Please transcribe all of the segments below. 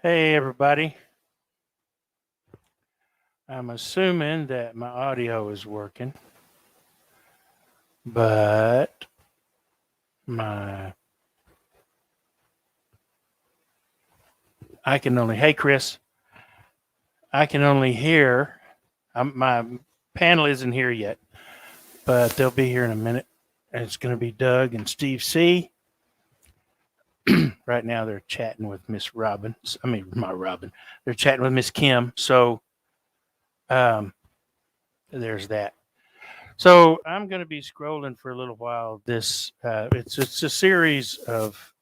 Hey, everybody. I'm assuming that my audio is working, but I can only, hey, Chris, I can only hear, my panel isn't here yet, but they'll be here in a minute. And it's going to be Doug and Steve C. Right now, they're chatting with Miss Robin. I mean, not Robin. They're chatting with Miss Kim. So there's that. So I'm going to be scrolling for a little while. This it's a series of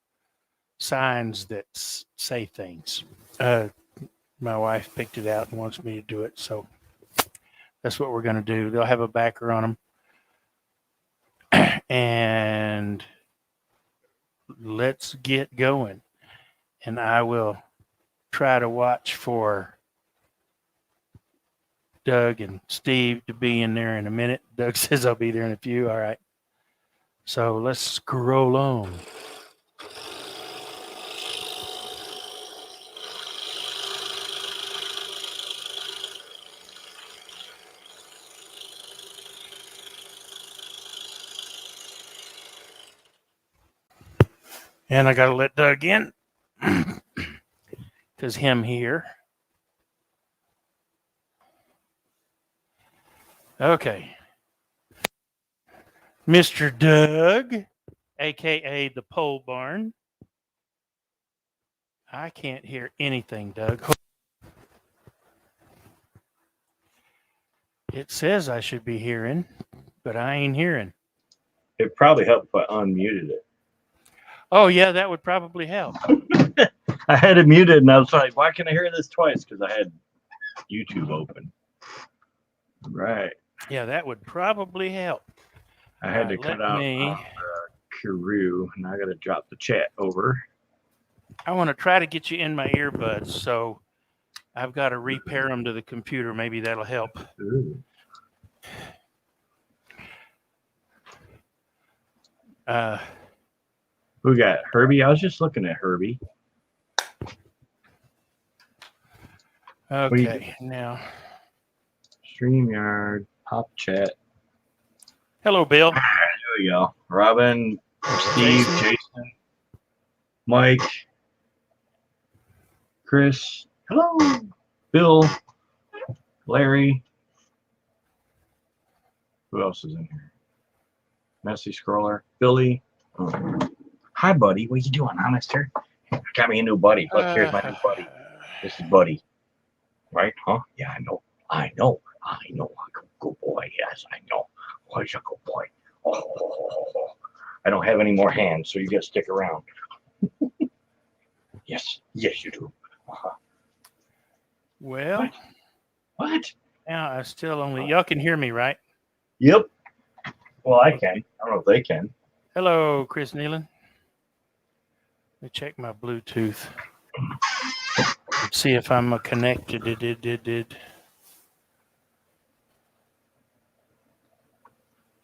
signs that say things. My wife picked it out and wants me to do it, so that's what we're going to do. They'll have a backer on them, and let's get going. And I will try to watch for Doug and Steve to be in there in a minute. Doug says I'll be there in a few. All right. So let's scroll on. And I got to let Doug in because him here. Okay. Mr. Doug, a.k.a. the Pole Barn. I can't hear anything, Doug. It says I should be hearing, but I ain't hearing. It probably helped if I unmuted it. Oh, yeah, that would probably help. I had it muted, and I was like, why can I hear this twice? Because I had YouTube open. Right. Yeah, that would probably help. I had to cut out Karoo, and I got to drop the chat over. I want to try to get you in my earbuds, so I've got to repair them to the computer. Maybe that'll help. Ooh. Who got Herbie? I was just looking at Herbie. Okay, now. StreamYard, pop chat. Hello, Bill. There we go. Robin, Steve, Jason, Mike, Chris. Hello. Bill, Larry. Who else is in here? Messy Scroller, Billy. Hi, buddy. What you doing, honester? Got me a new buddy. Look, here's my new buddy. This is Buddy. Right? Huh? Yeah, I know. Good boy. Yes, I know. Oh, he's a good boy. Oh. I don't have any more hands, so you got to stick around. Yes, you do. Well. What? Now I still only. Y'all can hear me, right? Yep. Well, I can. I don't know if they can. Hello, Chris Nealon. Let me check my Bluetooth. Let's see if I'm connected. Did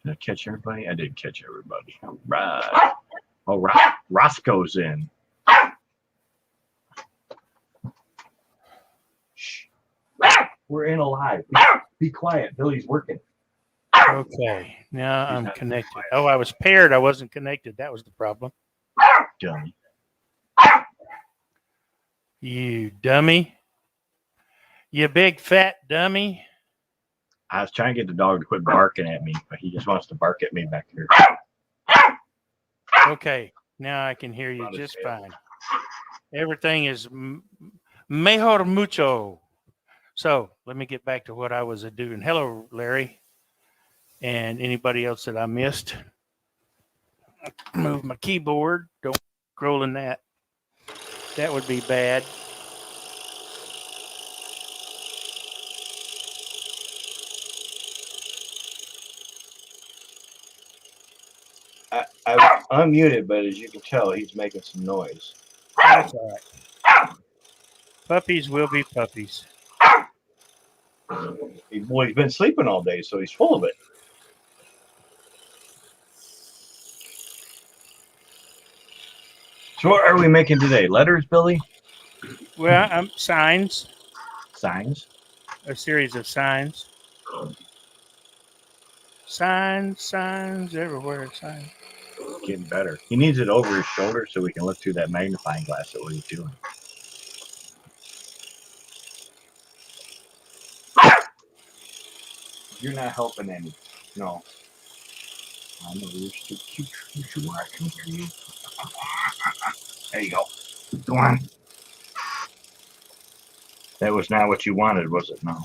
I catch everybody? I did catch everybody. All right. All right. Roscoe's in. Shh. We're in alive. Be quiet. Billy's working. Okay. Now I'm connected. Oh, I was paired. I wasn't connected. That was the problem. Dummy. You dummy. You big fat dummy. I was trying to get the dog to quit barking at me, but he just wants to bark at me back here. Okay. Now I can hear you just fine. Everything is mejor mucho. So let me get back to what I was doing. Hello, Larry. And anybody else that I missed. Move my keyboard. Don't scroll in that. That would be bad. I unmuted, but as you can tell, he's making some noise. That's all right. Puppies will be puppies. Well, he's been sleeping all day, so he's full of it. So what are we making today? Letters, Billy? Well, signs, Signs. a series of signs. Signs everywhere. Signs. Getting better. He needs it over his shoulder so we can look through that magnifying glass at what he's doing. You're not helping any. No. I know you're too cute. You are. Come here, you. There you go. Go on. That was not what you wanted, was it? No.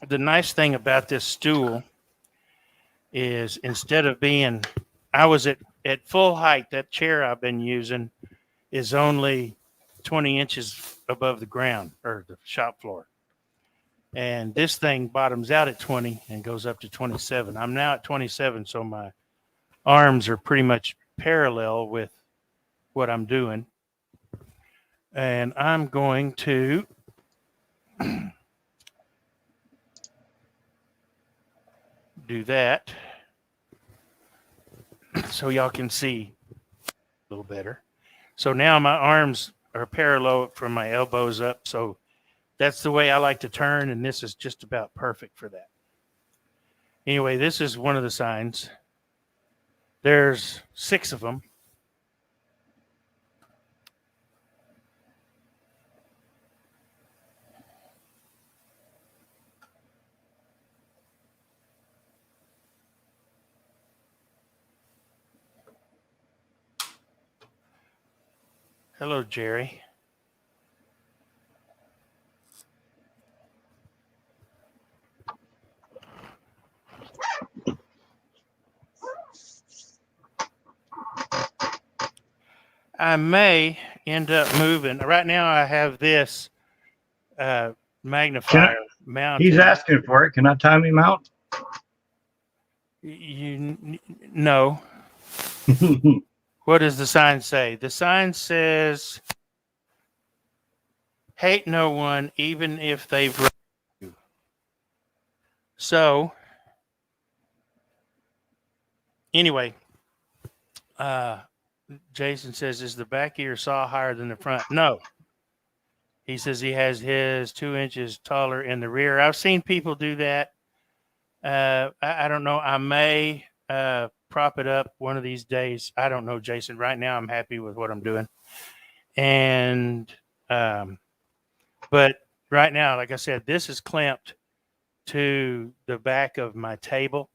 The nice thing about this stool is instead of being, I was at full height. That chair I've been using is only 20 inches above the ground or the shop floor. And this thing bottoms out at 20 and goes up to 27. I'm now at 27, so my arms are pretty much parallel with what I'm doing. And I'm going to do that so y'all can see a little better. So now my arms are parallel from my elbows up. So that's the way I like to turn, and this is just about perfect for that. Anyway, this is one of the signs. There's 6 of them. Hello, Jerry. I may end up moving. Right now, I have this magnifier mounted. He's asking for it. Can I time him out? No. What does the sign say? The sign says, hate no one, even if they've wronged you. So, anyway, Jason says, is the back of your saw higher than the front? No. He says he has his 2 inches taller in the rear. I've seen people do that. I don't know. I may prop it up one of these days. I don't know, Jason. Right now, I'm happy with what I'm doing. And, but right now, like I said, this is clamped to the back of my table,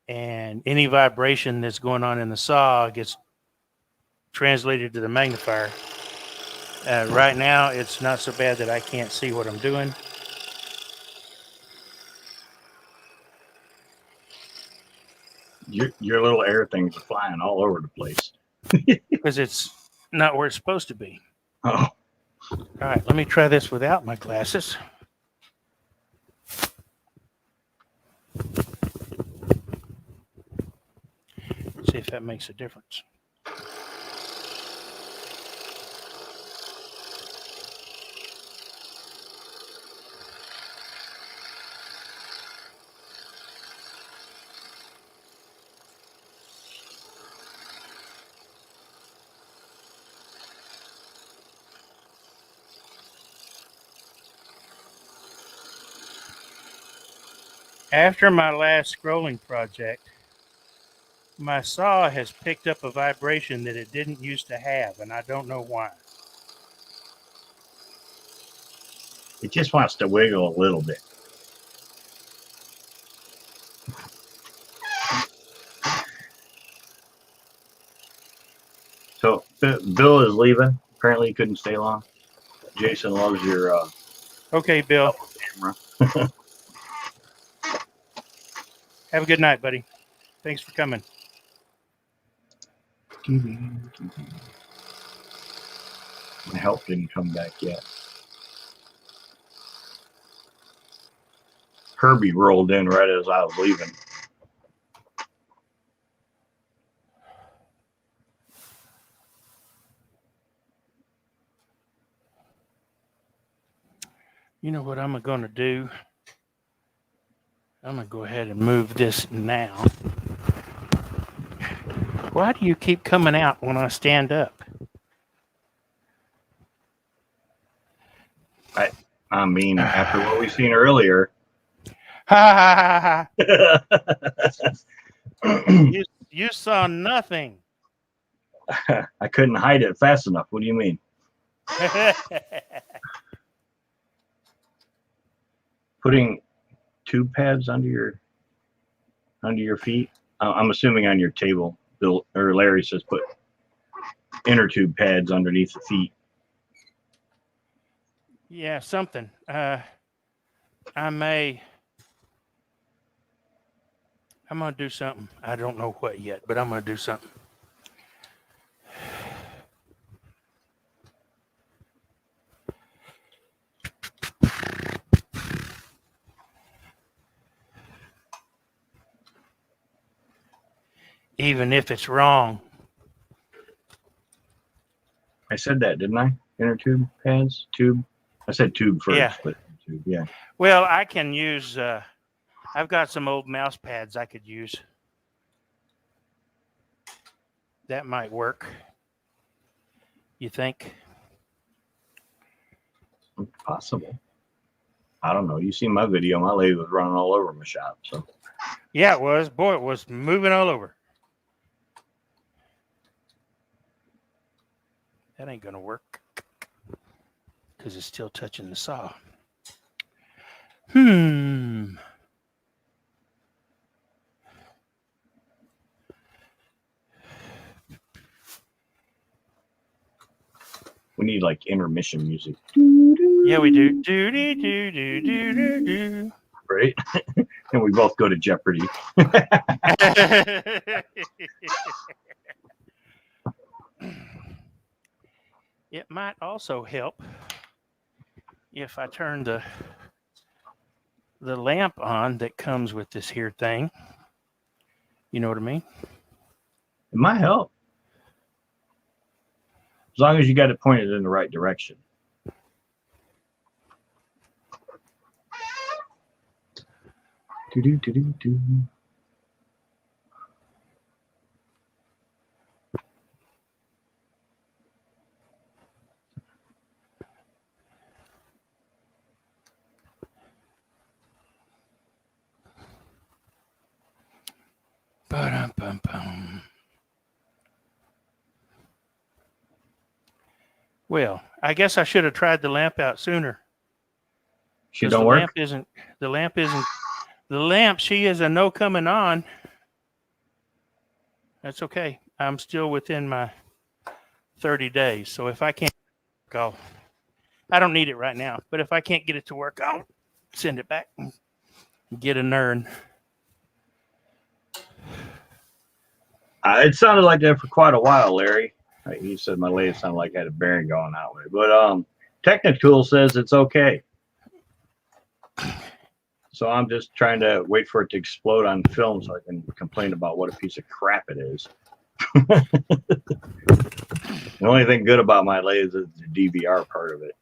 and any vibration that's going on in the saw gets translated to the magnifier. Right now, it's not so bad that I can't see what I'm doing. Your little air things are flying all over the place. Because it's not where it's supposed to be. Oh. All right, let me try this without my glasses. See if that makes a difference. After my last scrolling project, my saw has picked up a vibration that it didn't used to have, and I don't know why. It just wants to wiggle a little bit. Bill is leaving. Apparently, he couldn't stay long. Jason loves your Okay, Bill. camera. Have a good night, buddy. Thanks for coming. My help didn't come back yet. Herbie rolled in right as I was leaving. You know what I'm going to do? I'm going to go ahead and move this now. Why do you keep coming out when I stand up? I mean, after what we've seen earlier. Ha ha ha ha. You saw nothing. I couldn't hide it fast enough. What do you mean? Putting tube pads under your feet. I'm assuming on your table. Bill or Larry says put inner tube pads underneath the feet. Yeah, something. I'm gonna do something. I don't know what yet, but I'm gonna do something. Even if it's wrong. I said that, didn't I? Inner tube pads, tube. I said tube first, Yeah. but tube, yeah. Well, I can use. I've got some old mouse pads I could use. That might work. You think? Possible. I don't know. You see my video. My lathe was running all over my shop. So. Yeah, it was. Boy, it was moving all over. That ain't gonna work because it's still touching the saw. We need like intermission music. Yeah, we do. Do do do do do do do. Right? And we both go to Jeopardy. It might also help if I turn the lamp on that comes with this here thing. You know what I mean? It might help. As long as you got it pointed in the right direction. Do-do-do-do-do. Ba-dum-bum-bum. Well, I guess I should have tried the lamp out sooner. She don't work? The lamp, she is a no coming on. That's okay. I'm still within my 30 days. So if I can't go, I don't need it right now. But if I can't get it to work, I'll send it back and get a Nern. It sounded like that for quite a while, Larry. He said my lathe sounded like it had a bearing going that way. But Technical says it's okay. So I'm just trying to wait for it to explode on film so I can complain about what a piece of crap it is. The only thing good about my lathe is the DVR part of it.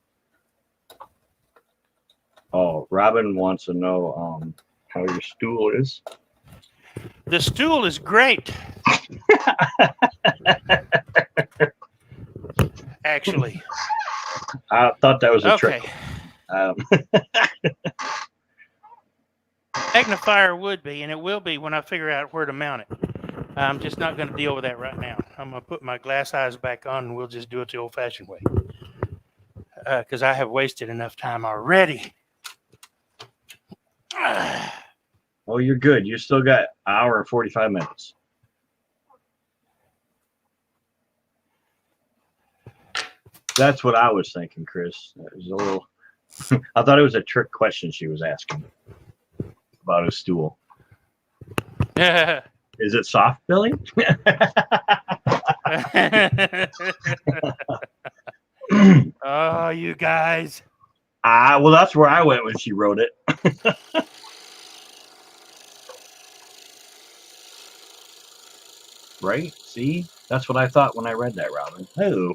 Oh, Robin wants to know how your stool is. The stool is great. Actually. I thought that was a okay. trick. Magnifier would be, and it will be when I figure out where to mount it. I'm just not going to deal with that right now. I'm going to put my glass eyes back on, and we'll just do it the old-fashioned way. Because I have wasted enough time already. Oh, you're good. You still got an hour and 45 minutes. That's what I was thinking, Chris. It was a little. I thought it was a trick question she was asking about his stool. Is it soft, Billy? Oh, you guys. Well, that's where I went when she wrote it. Right? See? That's what I thought when I read that, Robin. Oh.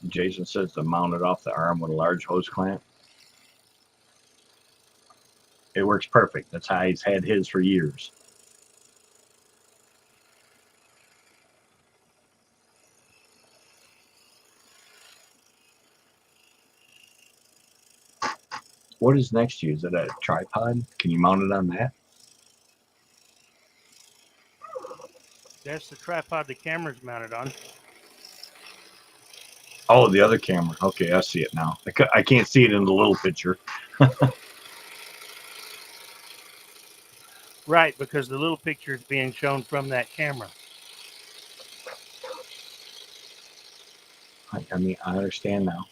Jason says to mount it off the arm with a large hose clamp. It works perfect. That's how he's had his for years. What is next to you? Is it a tripod? Can you mount it on that? That's the tripod the camera's mounted on. Oh, the other camera. Okay, I see it now. I can't see it in the little picture. Right, because the little picture is being shown from that camera. I mean, I understand now.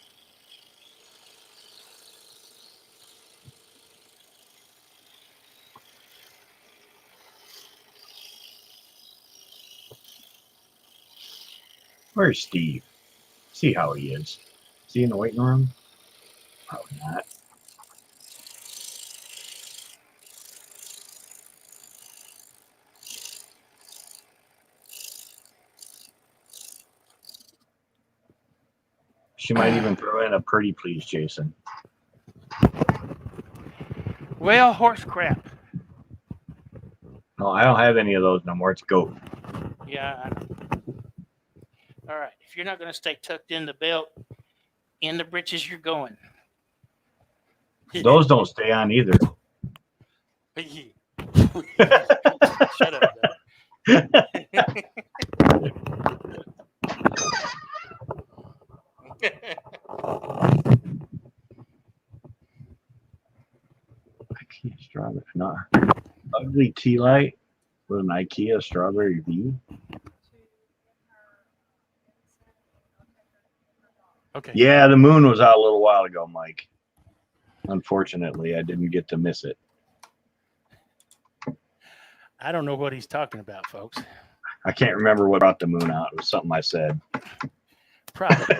Where's Steve? See how he is. Is he in the waiting room? Probably not. She might even throw in a pretty please, Jason. Well, horse crap. No, I don't have any of those no more. It's goat. Yeah, I know. All right. If you're not going to stay tucked in the belt, in the britches, you're going. Those don't stay on either. Shut up. I can't strawberry. No. Ugly tea light with an IKEA strawberry V. Okay. Yeah, the moon was out a little while ago, Mike. Unfortunately, I didn't get to miss it. I don't know what he's talking about, folks. I can't remember what brought the moon out. It was something I said. Probably.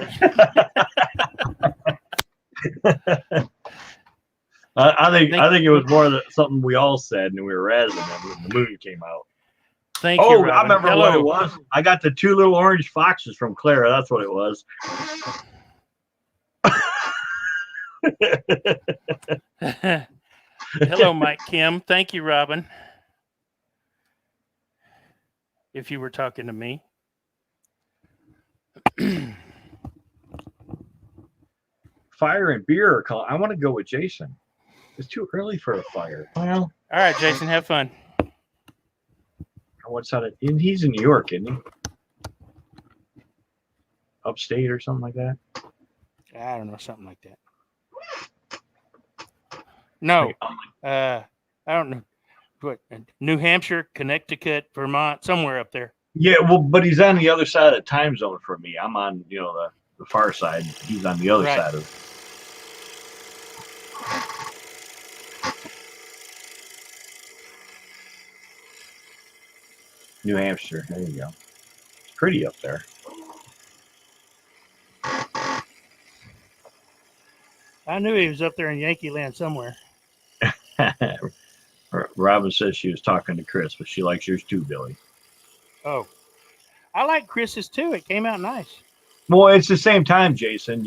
I think it was more than something we all said, and we were razzing them when the moon came out. Thank you, Robin. I remember Hello. what it was. I got the 2 little orange foxes from Clara. That's what it was. Hello, Mike Kim. Thank you, Robin. If you were talking to me. Fire and beer are called. I want to go with Jason. It's too early for a fire. Well, all right, Jason, have fun. What's out of? He's in New York, isn't he? Upstate or something like that. I don't know, something like that. No, I don't know. What? New Hampshire, Connecticut, Vermont, somewhere up there. Yeah, well, but he's on the other side of the time zone from me. I'm on, the far side. He's on the other side of it. New Hampshire. There you go. It's pretty up there. I knew he was up there in Yankee Land somewhere. Robin says she was talking to Chris, but she likes yours too, Billy. Oh, I like Chris's too. It came out nice. Well, it's the same time, Jason.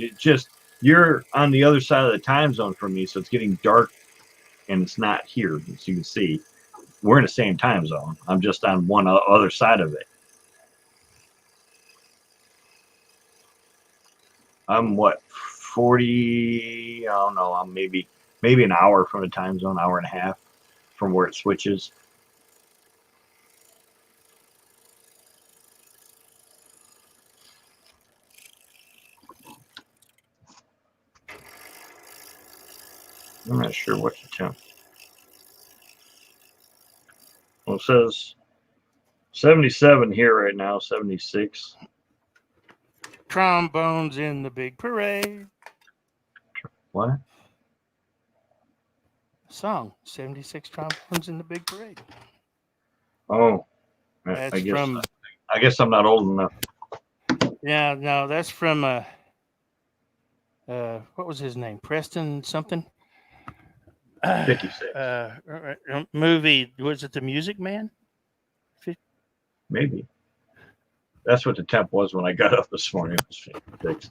You're on the other side of the time zone from me, so it's getting dark, and it's not here, as you can see. We're in the same time zone. I'm just on one other side of it. I'm what, 40. I don't know. I'm maybe an hour from the time zone, hour and a half from where it switches. I'm not sure what's the temp. Well, it says 77 here right now, 76. Trombones in the big parade. What? Song 76 trombones in the big parade. Oh, That's I guess from. I guess I'm not old enough. Yeah, no, that's from. What was his name? Preston something. 56. Movie. Was it The Music Man? Maybe. That's what the temp was when I got up this morning. It was 56.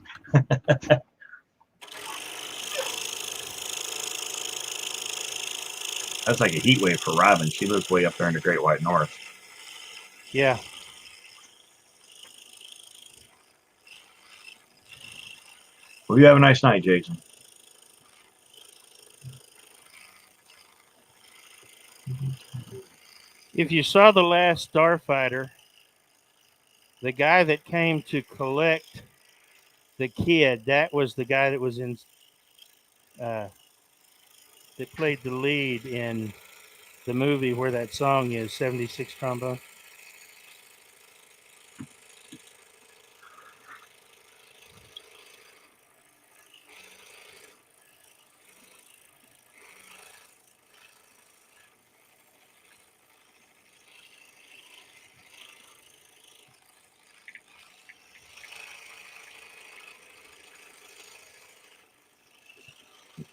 That's like a heat wave for Robin. She lives way up there in the Great White North. Yeah. Well, you have a nice night, Jason. If you saw The Last Starfighter, the guy that came to collect the kid, that was the guy that was in, that played the lead in the movie where that song is, 76 trombone.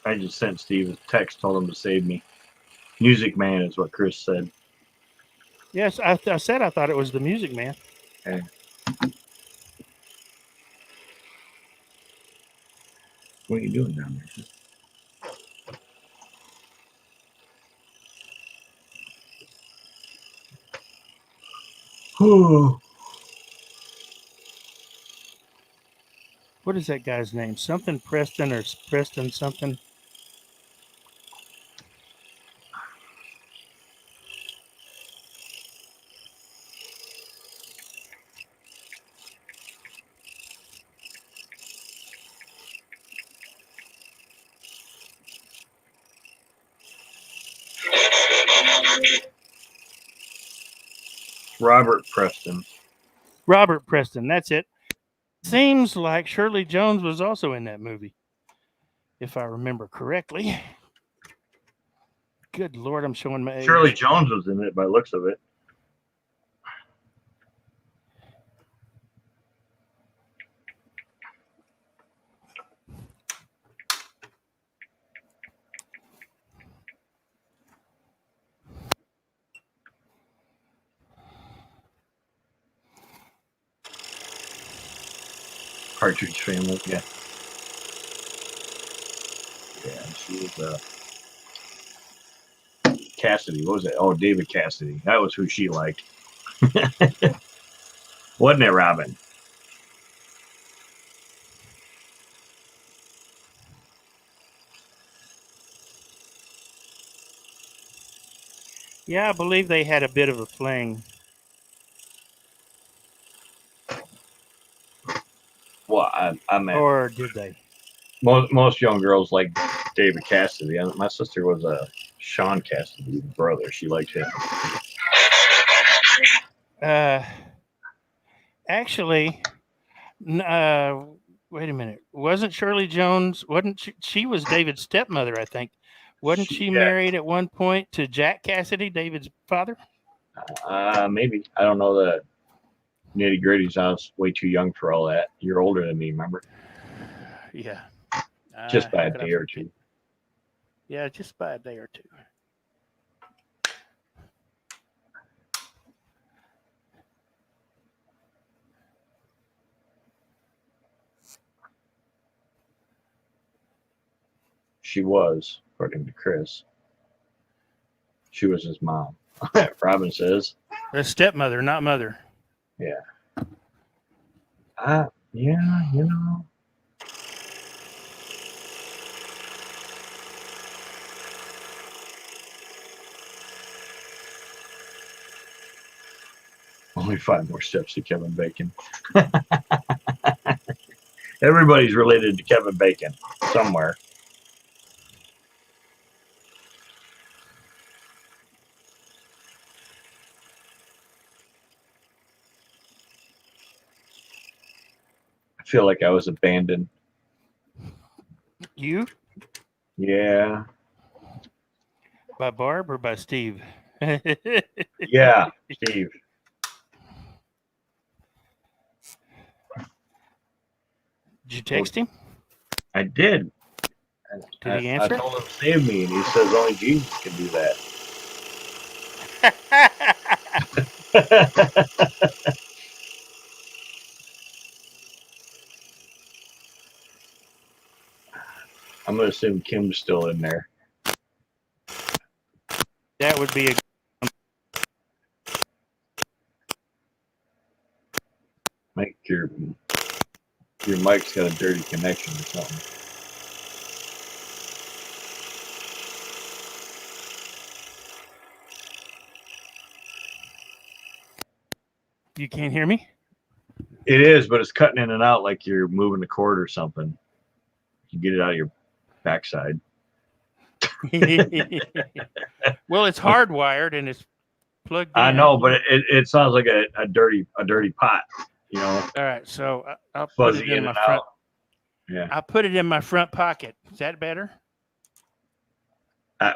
I just sent Steve a text, told him to save me. Music Man is what Chris said. Yes, I said I thought it was The Music Man. Okay. What are you doing down there? Oh, What is that guy's name? Something Preston or Preston something? Robert Preston. Robert Preston, that's it. Seems like Shirley Jones was also in that movie, if I remember correctly. Good Lord, I'm showing my age. Shirley Jones was in it by the looks of it. Partridge Family, yeah. Yeah, she was Cassidy. What was it? Oh, David Cassidy. That was who she liked. Wasn't it, Robin? Yeah, I believe they had a bit of a fling. Well, I meant. Or did they? Most young girls like David Cassidy. My sister was a Sean Cassidy's brother. She liked him. Actually, wait a minute. Wasn't Shirley Jones? Wasn't she was David's stepmother? I think. Wasn't she married at one point to Jack Cassidy, David's father? Maybe. I don't know the nitty gritties. I was way too young for all that. You're older than me, remember? Yeah. Just by a day or two. Yeah, just by a day or two. She was, according to Chris. She was his mom. Robin says. A stepmother, not mother. Yeah. Yeah, you know. Only 5 more steps to Kevin Bacon. Everybody's related to Kevin Bacon somewhere. I feel like I was abandoned. You? Yeah. By Barb or by Steve? Yeah, Steve. Did you text him? I did. Did he I answer? told him to save me, and he says only Jesus can do that. I'm going to assume Kim's still in there. That would be a Make your mic's got a dirty connection or something. You can't hear me? It is, but it's cutting in and out like you're moving the cord or something. You get it out of your backside. Well, it's hardwired and it's plugged in. I know, but it sounds like a dirty pot, you know. All right, so I'll put Fuzzy it in in my and front. out. Yeah. I put it in my front pocket. Is that better?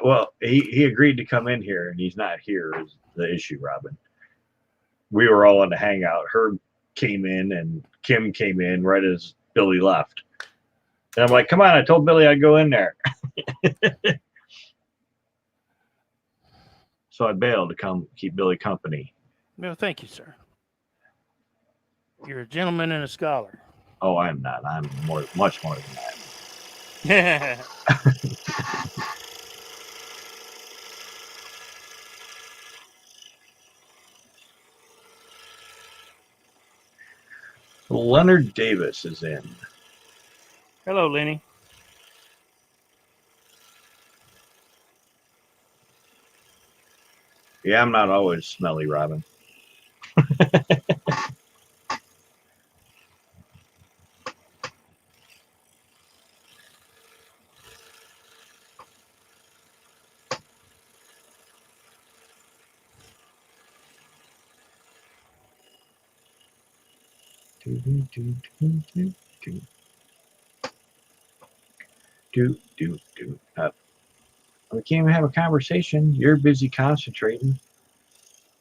Well, he agreed to come in here, and he's not here is the issue, Robin. We were all in the hangout. Herb came in, and Kim came in right as Billy left. And I'm like, come on, I told Billy I'd go in there. So I bailed to come keep Billy company. No, thank you, sir. You're a gentleman and a scholar. Oh, I'm not. I'm much more than that. Leonard Davis is in. Hello, Lenny. Yeah, I'm not always smelly, Robin. We can't even have a conversation. You're busy concentrating.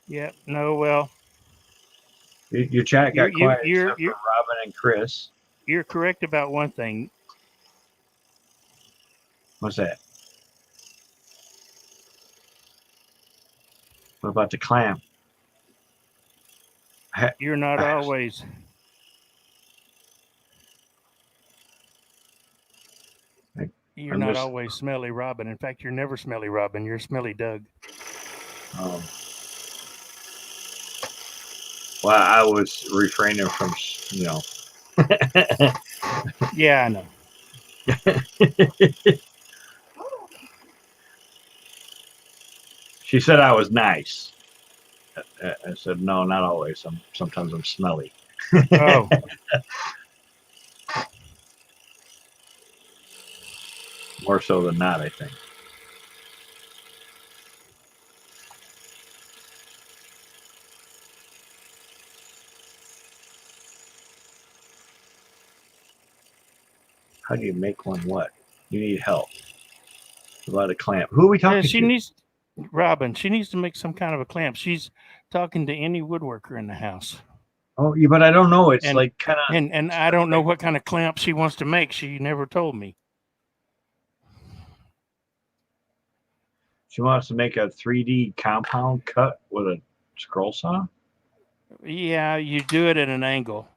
Yep. No, well. Your chat got quiet you're, except for Robin and Chris. You're correct about one thing. What's that? What about the clamp? You're not always. You're not always smelly, Robin. In fact, you're never smelly, Robin. You're smelly, Doug. Well, I was refraining from, you know. Yeah, I know. She said I was nice. I said, no, not always. Sometimes I'm smelly. Oh. More so than not, I think. How do you make one what? You need help. About a clamp. Who are we talking to? Robin, she needs to make some kind of a clamp. She's talking to any woodworker in the house. Oh, yeah, but I don't know. It's like kind of... And I don't know what kind of clamp she wants to make. She never told me. She wants to make a 3D compound cut with a scroll saw? Yeah, you do it at an angle.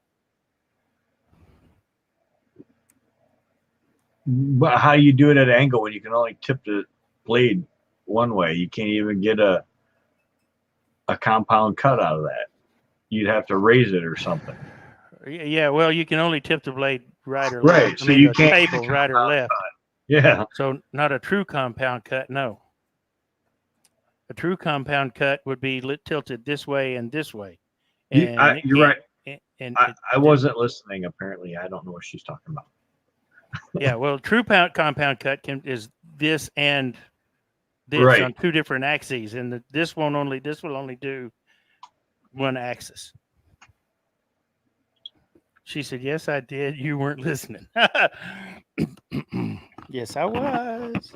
But how do you do it at an angle when you can only tip the blade one way? You can't even get a compound cut out of that. You'd have to raise it or something. Yeah, well, you can only tip the blade right or left. Right, so you can't table right or left. Cut. Yeah. So not a true compound cut, no. A true compound cut would be tilted this way and this way. and it You're can't. right. And I wasn't listening. Apparently, I don't know what she's talking about. yeah, well, true compound cut is this and this Right. on two different axes, and this will only do one axis. She said, "Yes, I did. You weren't listening." Yes, I was.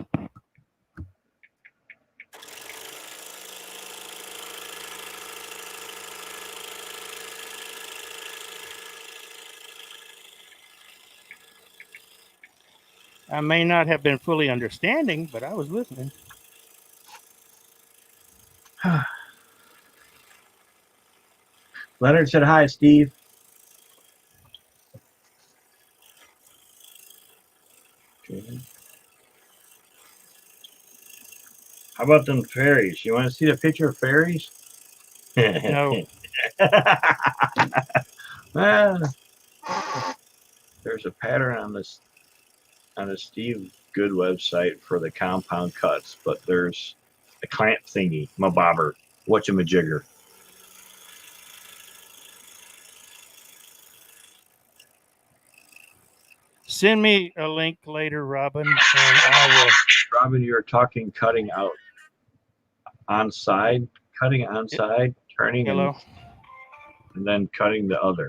I may not have been fully understanding, but I was listening. Leonard said hi, Steve. Okay. How about them fairies? You want to see the picture of fairies? No. Ah, there's a pattern on the Steve Good website for the compound cuts, but there's a clamp thingy, my bobber, whatchamajigger. Send me a link later, Robin, and I will. Robin, you're talking cutting out on side, cutting on side, turning, Hello. and then cutting the other.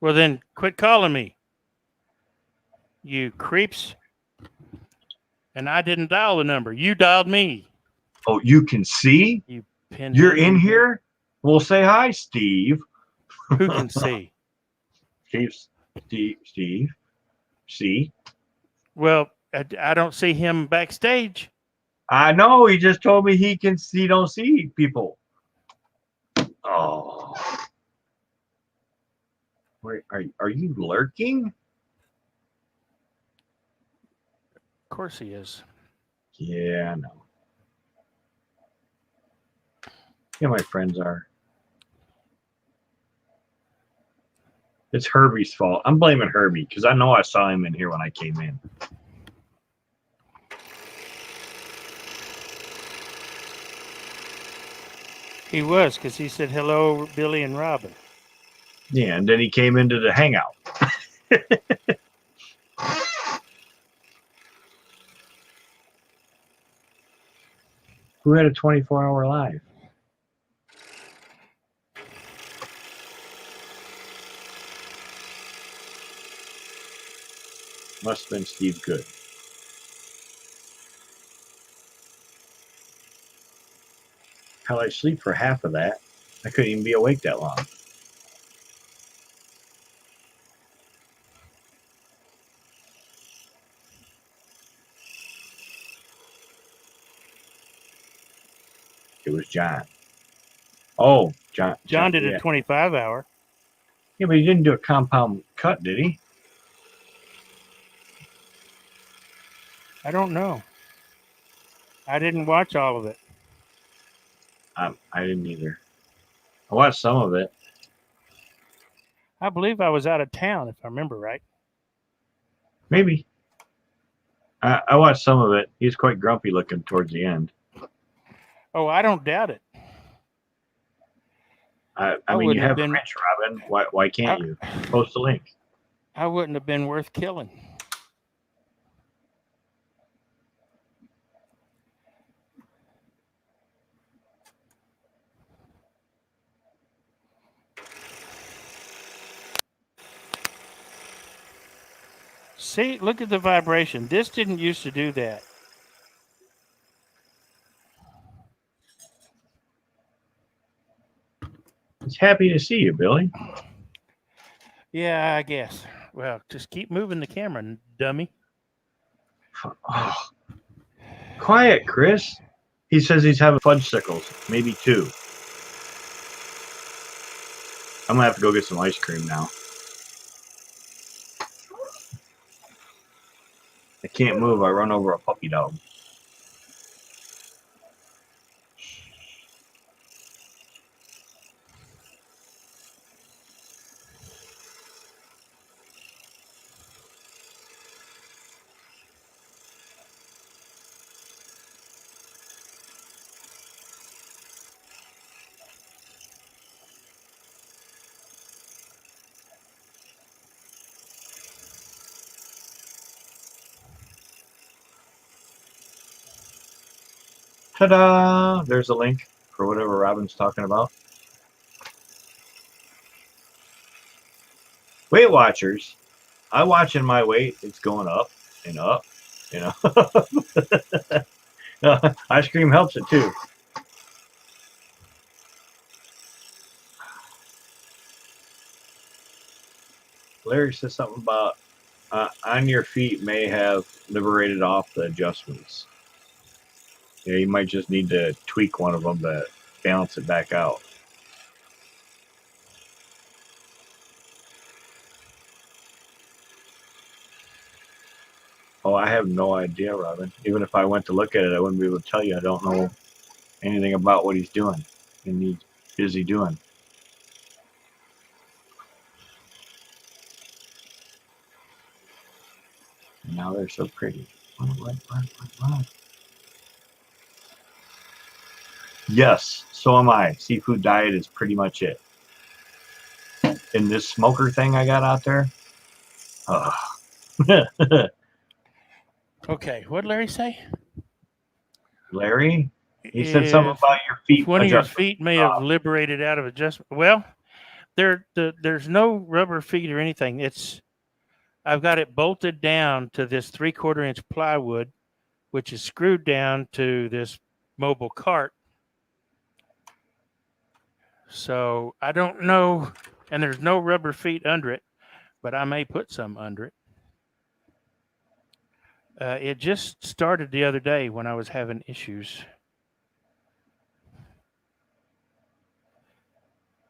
Well, then quit calling me, you creeps. And I didn't dial the number. You dialed me. Oh, you can see? You pinhead. You're in here? Well, say hi, Steve. Who can see? Steve. See? Well, I don't see him backstage. I know. He just told me he can see. Don't see people. Oh. Wait, are you lurking? Of course he is. Yeah, I know. Yeah, my friends are. It's Herbie's fault. I'm blaming Herbie because I know I saw him in here when I came in. He was, because he said hello, Billy and Robin. Yeah, and then he came into the hangout. Who had a 24-hour live? Must have been Steve Good. Hell, I sleep for half of that. I couldn't even be awake that long. It was John. Oh, John. John did yeah. a 25-hour. Yeah, but he didn't do a compound cut, did he? I don't know. I didn't watch all of it. I didn't either. I watched some of it. I believe I was out of town, if I remember right. Maybe. I watched some of it. He was quite grumpy looking towards the end. Oh, I don't doubt it. I mean, you wouldn't have have been- French, Robin. Why can't you post a link? I wouldn't have been worth killing. See, look at the vibration. This didn't used to do that. He's happy to see you, Billy. Yeah, I guess. Well, just keep moving the camera, dummy. Oh. Quiet, Chris. He says he's having fudgesicles, maybe 2. I'm gonna have to go get some ice cream now. I can't move. I run over a puppy dog. Ta-da! There's a link for whatever Robin's talking about. Weight Watchers. I'm watching my weight. It's going up and up and up. Ice cream helps it too. Larry says something about on your feet may have liberated off the adjustments. Yeah, you might just need to tweak one of them to balance it back out. Oh, I have no idea, Robin. Even if I went to look at it, I wouldn't be able to tell you. I don't know anything about what he's doing and he's busy doing. And now they're so pretty. What? Yes, so am I. Seafood diet is pretty much it. And this smoker thing I got out there. Okay, what did Larry say? Larry? He said something about your feet. One of your feet may have liberated out of adjustment. Well, there's no rubber feet or anything. I've got it bolted down to this 3/4 inch plywood, which is screwed down to this mobile cart. So I don't know, and there's no rubber feet under it, but I may put some under it. It just started the other day when I was having issues.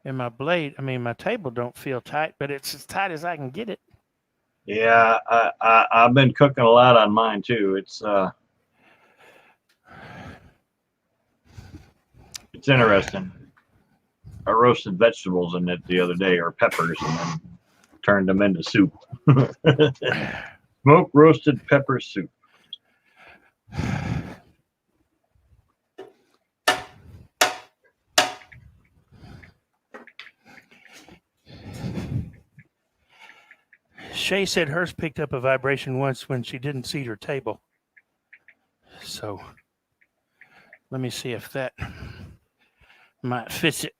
And my table don't feel tight, but it's as tight as I can get it. Yeah, I've been cooking a lot on mine too. It's interesting. I roasted vegetables in it the other day, or peppers, and then turned them into soup. Smoked roasted pepper soup. Shay said hers picked up a vibration once when she didn't seat her table. So let me see if that might fix it.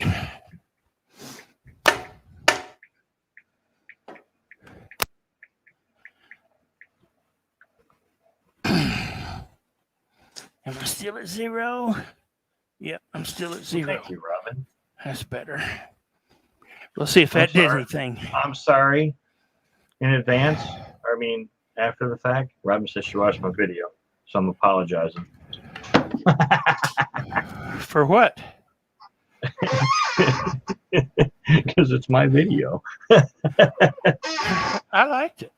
Am I still at 0? Yep, I'm still at 0. Thank you, Robin. That's better. We'll see if that did anything. I'm sorry in advance. I mean, after the fact. Robin says she watched my video, so I'm apologizing. For what? Because it's my video. I liked it.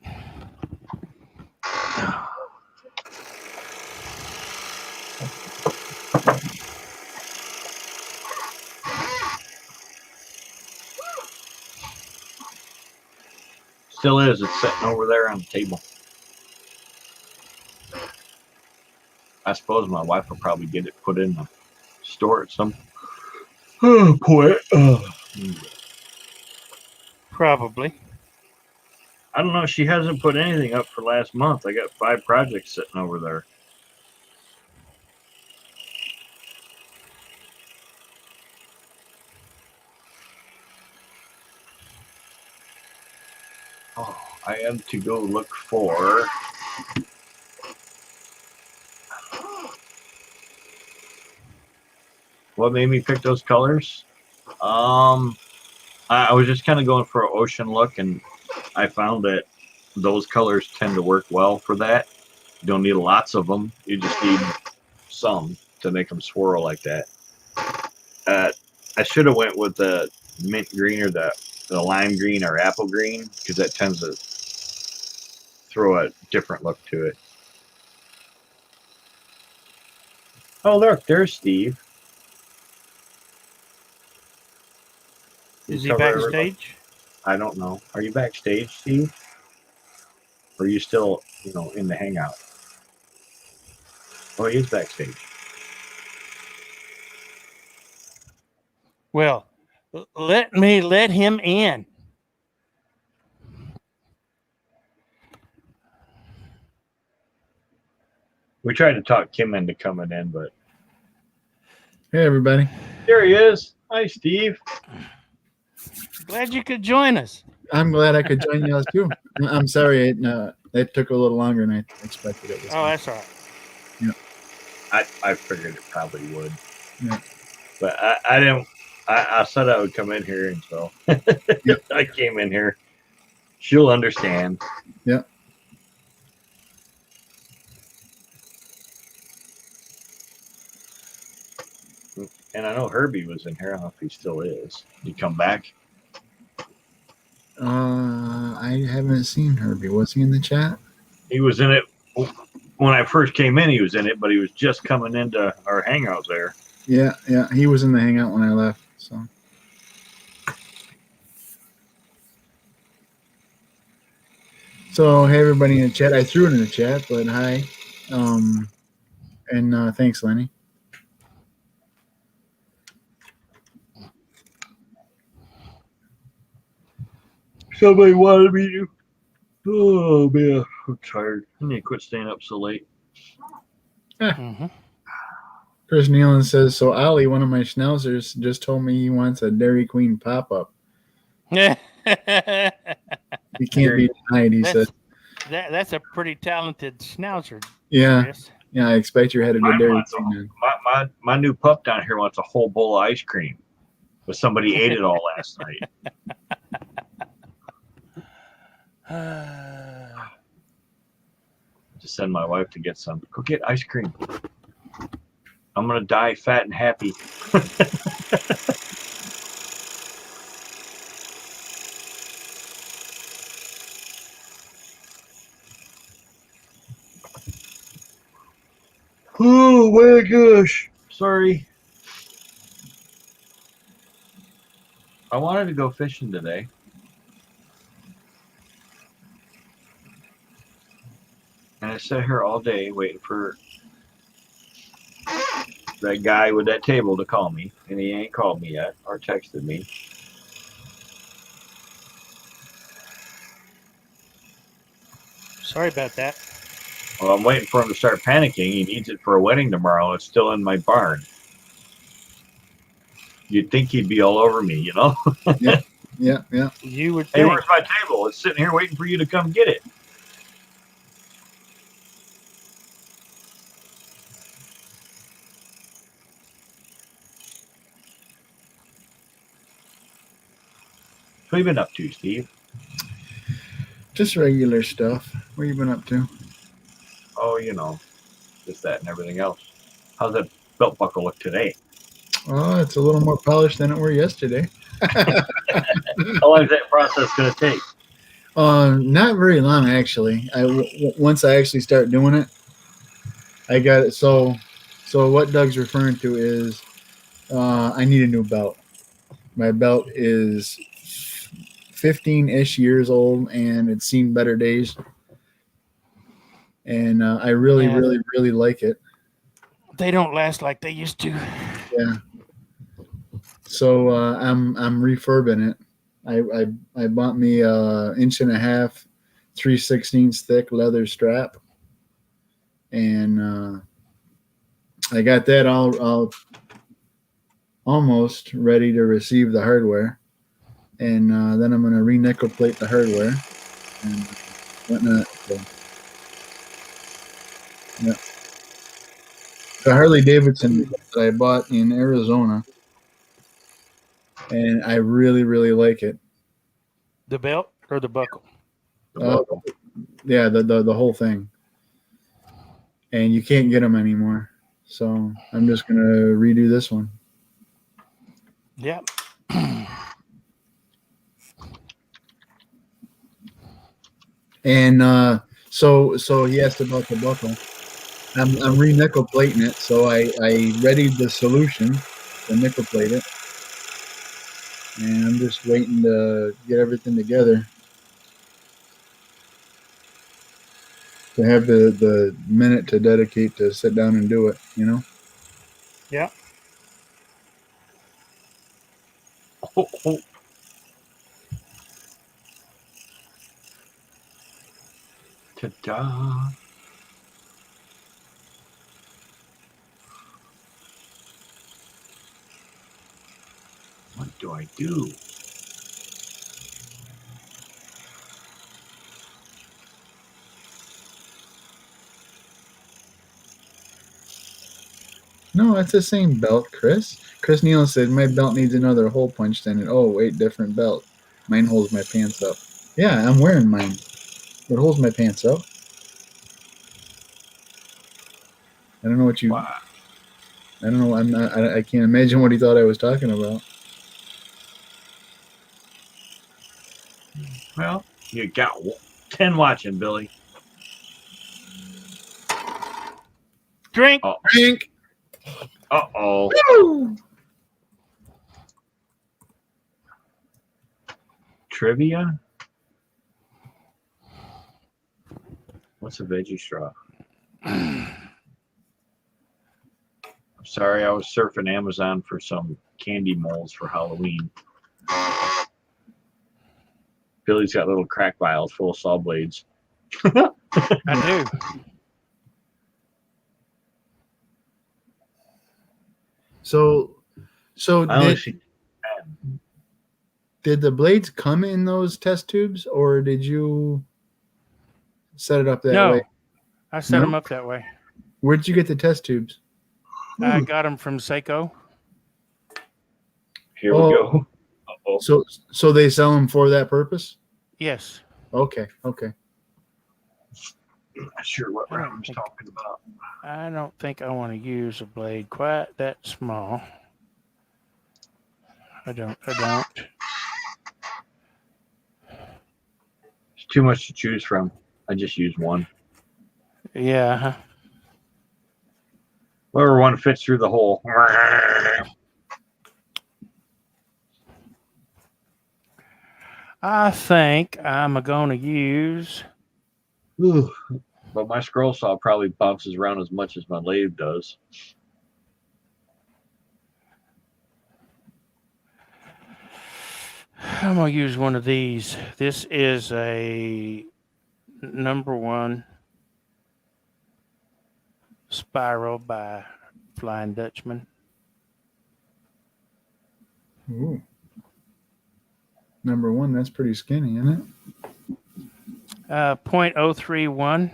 Still is. It's sitting over there on the table. I suppose my wife will probably get it put in the store at some point. Probably. I don't know. She hasn't put anything up for last month. I got 5 projects sitting over there. Oh, I am to go look for. What made me pick those colors? I was just kind of going for an ocean look, and I found that those colors tend to work well for that. You don't need lots of them. You just need some to make them swirl like that. I should have went with the mint green or the lime green or apple green, because that tends to throw a different look to it. Oh, look, there's Steve. Is he backstage? I don't know. Are you backstage, Steve? Or are you still, in the hangout? Oh, he is backstage. Well, let me let him in. We tried to talk Kim into coming in, but Hey, everybody. There he is. Hi, Steve. Glad you could join us. I'm glad I could join you all too. I'm sorry it took a little longer than I expected it was. Oh, that's all right. I figured it probably would. Yeah. But I didn't. I said I would come in here, and so Yep. I came in here. She'll understand. Yeah. And I know Herbie was in here. I don't know if he still is. Did he come back? I haven't seen Herbie. Was he in the chat? He was in it when I first came in. He was in it, but he was just coming into our hangout there. Yeah, he was in the hangout when I left. So hey, everybody in the chat. I threw it in the chat, but hi, and thanks, Lenny. Somebody wanted me to. Oh man, I'm tired. I need to quit staying up so late. Mm-hmm. Chris Nealon says, so Ollie, one of my schnauzers, just told me he wants a Dairy Queen pop-up. Yeah. He can't be denied, he said. That's a pretty talented schnauzer. Yeah. Chris. Yeah, I expect you're headed to Dairy Queen. My new pup down here wants a whole bowl of ice cream, but somebody ate it all last night. Just send my wife to get some. Go get ice cream. I'm gonna die fat and happy. Oh my gosh. Sorry. I wanted to go fishing today. And I sat here all day waiting for that guy with that table to call me. And he ain't called me yet or texted me. Sorry about that. Well, I'm waiting for him to start panicking. He needs it for a wedding tomorrow. It's still in my barn. You'd think he'd be all over me, you know? Yeah. You would Hey, think. where's my table? It's sitting here waiting for you to come get it. What have you been up to, Steve? Just regular stuff. What you been up to? Oh, you know, just that and everything else. How's that belt buckle look today? Oh, it's a little more polished than it were yesterday. How long is that process going to take? Not very long, actually. Once I actually start doing it, I got it. So what Doug's referring to is I need a new belt. My belt is 15-ish years old, and it's seen better days. And I really like it. They don't last like they used to. Yeah. So I'm refurbing it. I bought me a 1.5 inch, 3/16 thick leather strap, and I got that all almost ready to receive the hardware, and then I'm going to re-nickel plate the hardware and whatnot. So, yeah. The Harley Davidson that I bought in Arizona, and I really like it. The belt or the buckle? Yeah, the whole thing. And you can't get them anymore. So I'm just going to redo this one. Yeah. And so he asked about the buckle. I'm re-nickel plating it, so I readied the solution to nickel plate it, and I'm just waiting to get everything together to have the minute to dedicate to sit down and do it, you know? Yeah. Ta-da. do I do? No, it's the same belt, Chris. Chris Neal said my belt needs another hole punched in it. Oh, wait, different belt. Mine holds my pants up. Yeah, I'm wearing mine. It holds my pants up. I don't know what you. Wow. I don't know. I'm not. I can't imagine what he thought I was talking about. Well, you got 10 watching, Billy. Drink. Oh, Drink. uh-oh. Woo! Trivia? What's a veggie straw? I'm sorry, I was surfing Amazon for some candy molds for Halloween. Billy's got little crack vials full of saw blades. I do. So I only did, see did the blades come in those test tubes, or did you set it up that No, way? I set No? them up that way. Where did you get the test tubes? I got them from Seiko. Here we go. Uh-oh. So they sell them for that purpose? Yes. Okay. I'm not sure what Robin's talking about. I don't think I want to use a blade quite that small. I don't. It's too much to choose from. I just use one. Yeah. Huh? Whatever one fits through the hole. I think I'm going to use. Ooh. But my scroll saw probably bounces around as much as my lathe does. I'm going to use one of these. This is a #1 spiral by Flying Dutchman. Ooh. #1, that's pretty skinny, isn't it? 0.031.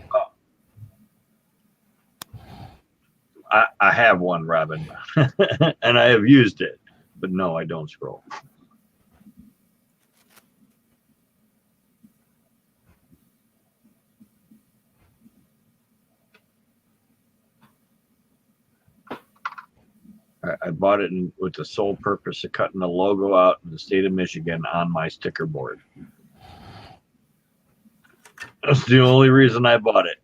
I have one, Robin, and I have used it, but no, I don't scroll. I bought it with the sole purpose of cutting the logo out in the state of Michigan on my sticker board. That's the only reason I bought it.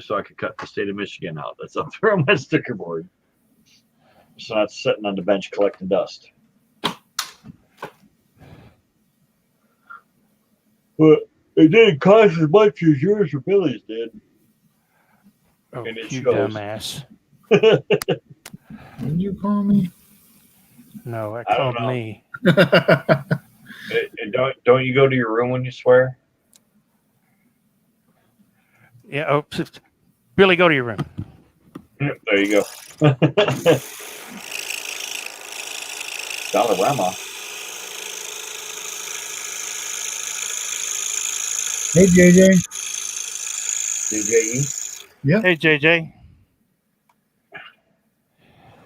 So I could cut the state of Michigan out. That's up there on my sticker board. So not sitting on the bench collecting dust. But it didn't cost as much as yours or Billy's did. Oh, And it you shows. dumbass. What did you call me? No, I I don't called know. me. Don't you go to your room when you swear? Yeah. Oh, Billy, go to your room. Yep, there you go. Dollarama. Hey, JJ. DJE. Hey, JJ.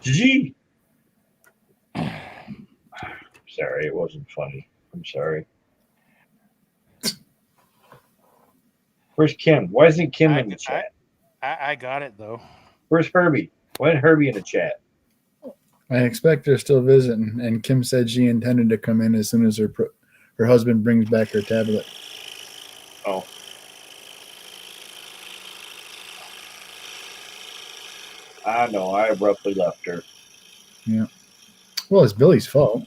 Gee. Sorry, it wasn't funny. I'm sorry. Where's Kim? Why isn't Kim in the chat? I got it though. Where's Herbie? Why isn't Herbie in the chat? I expect they're still visiting, and Kim said she intended to come in as soon as her husband brings back her tablet. Oh. I know. I abruptly left her. Yeah. Well, it's Billy's fault.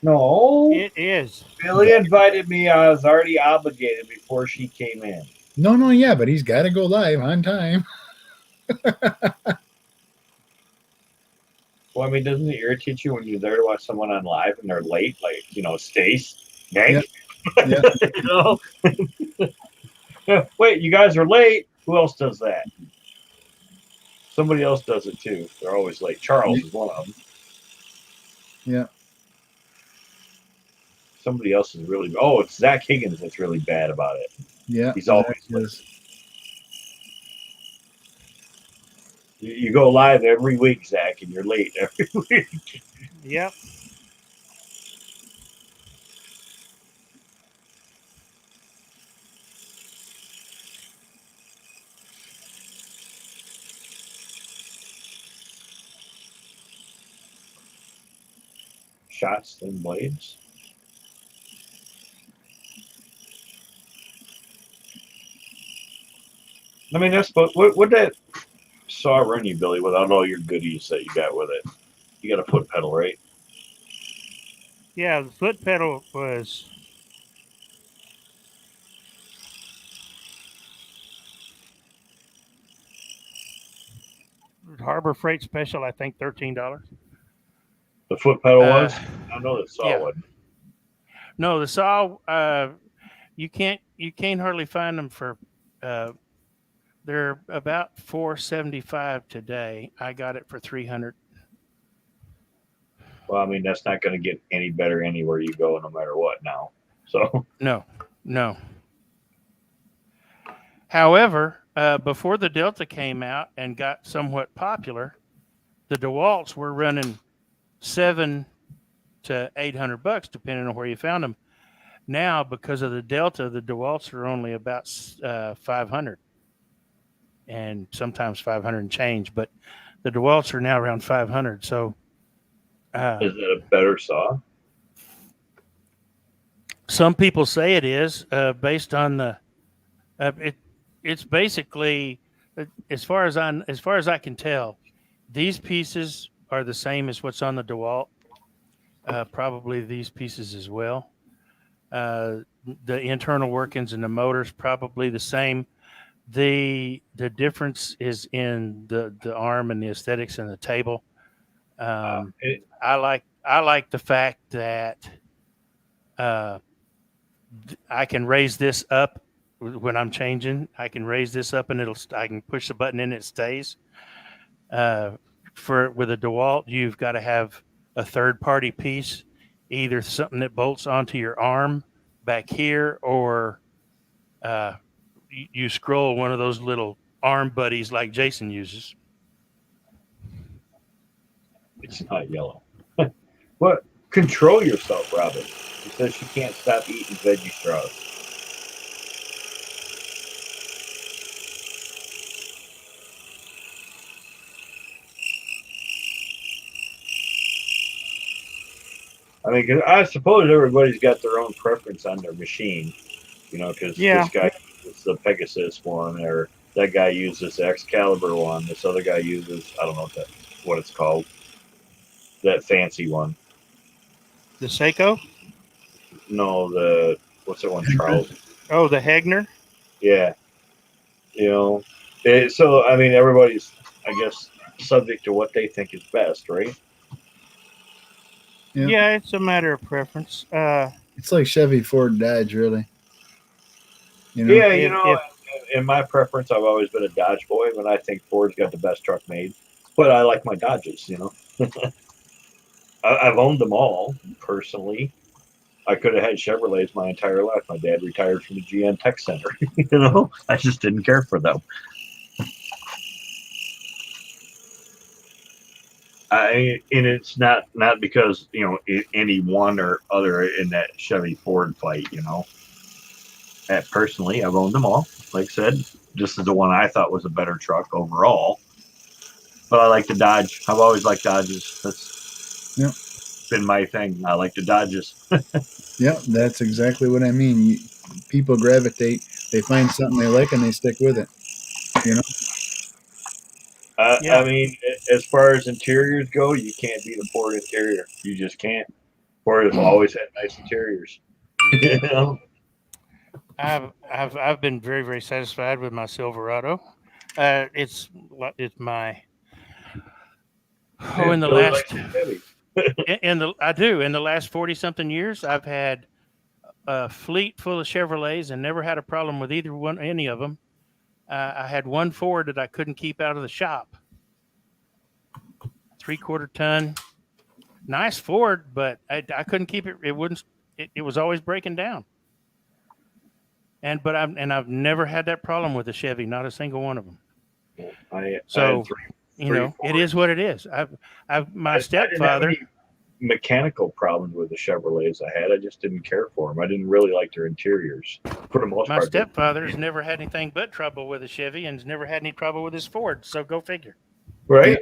No. It is. Billy invited me. I was already obligated before she came in. No, yeah, but he's got to go live on time. Well, I mean, doesn't it irritate you when you're there to watch someone on live and they're late? Like, Stace, Meg? Yeah. You know? Wait, you guys are late? Who else does that? Somebody else does it too. They're always late. Charles is one of them. Yeah. somebody else is really. Oh, it's Zach Higgins that's really bad about it. Yeah, He's always that late. is- You go live every week, Zach, and you're late every week. Yep. Shots, thin blades. I mean, that's what that saw run you, Billy, without all your goodies that you got with it. You got a foot pedal, right? Yeah, the foot pedal was Harbor Freight special, I think $13. The foot pedal Uh, was. I know the saw yeah. wasn't. No, the saw you can't hardly find them for they're about $475 today. I got it for $300. Well, I mean, that's not going to get any better anywhere you go, no matter what. Now, so No. However, before the Delta came out and got somewhat popular, the DeWalt's were running $700 to $800, depending on where you found them. Now, because of the Delta, the DeWalt's are only about 500, and sometimes 500 and change. But the DeWalt's are now around 500. So, is it a better saw? some people say it is based on the. It's basically, as far as I can tell, these pieces are the same as what's on the DeWalt. Probably these pieces as well. The internal workings and the motors probably the same. The difference is in the arm and the aesthetics and the table. I like the fact that I can raise this up when I'm changing. I can raise this up and I can push the button and it stays. With a DeWalt, you've got to have a third party piece, either something that bolts onto your arm back here, or you scroll one of those little arm buddies like Jason uses. It's not yellow. What? Control yourself, Robin. She says she can't stop eating veggie straws. I mean, 'cause I suppose everybody's got their own preference on their machine, because this guy uses the Pegasus one, or that guy uses the Excalibur one. This other guy uses, I don't know what it's called, that fancy one. The Seiko? No, what's that one, Charles? Oh, the Hegner? Yeah. So, I mean, everybody's, I guess, subject to what they think is best, right? Yeah, it's a matter of preference. It's like Chevy, Ford, Dodge, really. Yeah, If- in my preference, I've always been a Dodge boy, but I think Ford's got the best truck made. But I like my Dodges, I've owned them all, personally. I could have had Chevrolets my entire life. My dad retired from the GM Tech Center. I just didn't care for them. And it's not because any one or other in that Chevy Ford fight. Personally, I've owned them all. Like I said, this is the one I thought was a better truck overall. But I like the Dodge. I've always liked Dodges. That's been my thing. I like the Dodges. Yep, that's exactly what I mean. People gravitate. They find something they like and they stick with it. I mean, as far as interiors go, you can't beat a Ford interior. You just can't. Ford has always had nice interiors. I've been very, very satisfied with my Silverado. It's my in the last in the last 40 something years, I've had a fleet full of Chevrolets and never had a problem with any of them. I had one Ford that I couldn't keep out of the shop. 3/4 ton, nice Ford, but I couldn't keep it. It it was always breaking down. But I've never had that problem with a Chevy, not a single one of them. I So, had three, it Fords. is what it is. My I didn't have stepfather. any mechanical problems with the Chevrolets I had. I just didn't care for them. I didn't really like their interiors for the most My part. stepfather's never had anything but trouble with a Chevy and has never had any trouble with his Ford. So go figure. Right?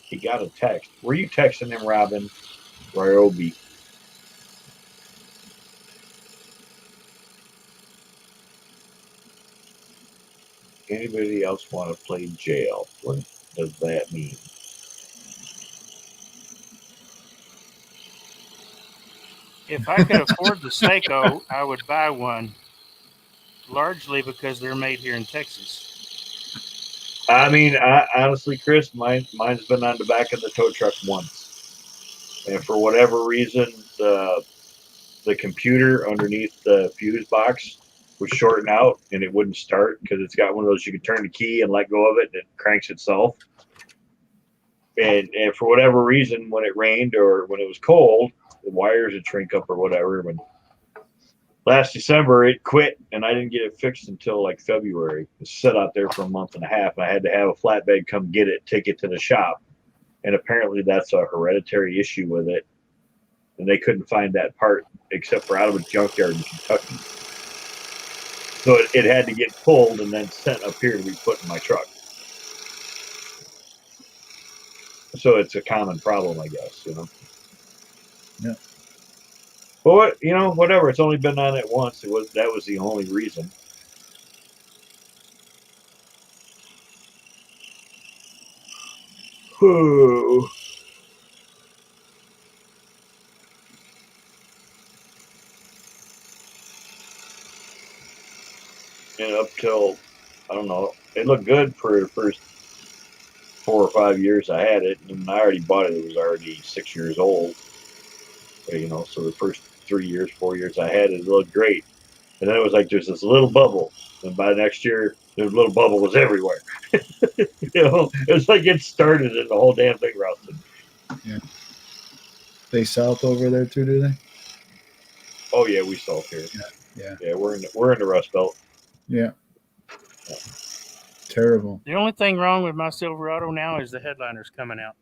He got a text. Were you texting him, Robin? Ryobi. Anybody else want to play jail? What does that mean? If I could afford the Seiko, I would buy one, largely because they're made here in Texas. I mean, honestly, Chris, mine's been on the back of the tow truck once, and for whatever reason, the computer underneath the fuse box was shorting out, and it wouldn't start because it's got one of those you can turn the key and let go of it, and it cranks itself. And for whatever reason, when it rained or when it was cold, the wires would shrink up or whatever. When last December, it quit, and I didn't get it fixed until like February. It sat out there for a month and a half. And I had to have a flatbed come get it, take it to the shop. And apparently that's a hereditary issue with it. And they couldn't find that part except for out of a junkyard in Kentucky. So it had to get pulled and then sent up here to be put in my truck. So it's a common problem, I guess, Yeah. But whatever. It's only been on it once. That was the only reason. Whew. And up till, I don't know, it looked good for the first 4 or 5 years I had it, and I already bought it. It was already 6 years old. So the first 3 years, 4 years I had it, it looked great. And then it was like there's this little bubble, and by next year, the little bubble was everywhere. It was like it started and the whole damn thing rusted. Yeah. They south over there too, do they? Oh yeah, we salt here. Yeah. Yeah, we're in the Rust Belt. Yeah. Terrible. The only thing wrong with my Silverado now is the headliner's coming out.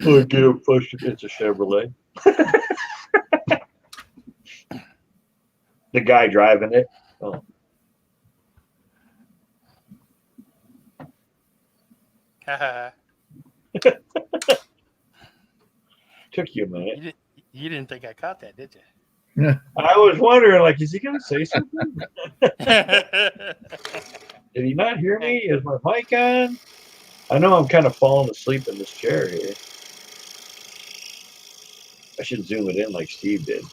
Look, get him pushed against a Chevrolet. The guy driving it. Oh. Took you a minute. You didn't think I caught that, did you? I was wondering, like, is he going to say something? Did he not hear me? Is my mic on? I know I'm kind of falling asleep in this chair here. I should zoom it in like Steve did.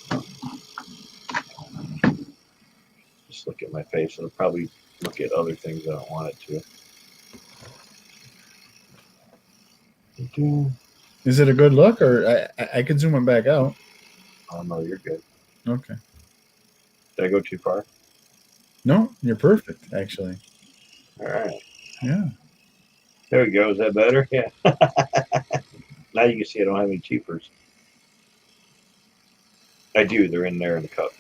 Just look at my face. It'll probably look at other things I don't want it to. Is it a good look, or I could zoom it back out? Oh, no, you're good. Okay. Did I go too far? No, you're perfect, actually. All right. Yeah. There we go. Is that better? Yeah. Now you can see I don't have any cheapers. I do. They're in there in the cup.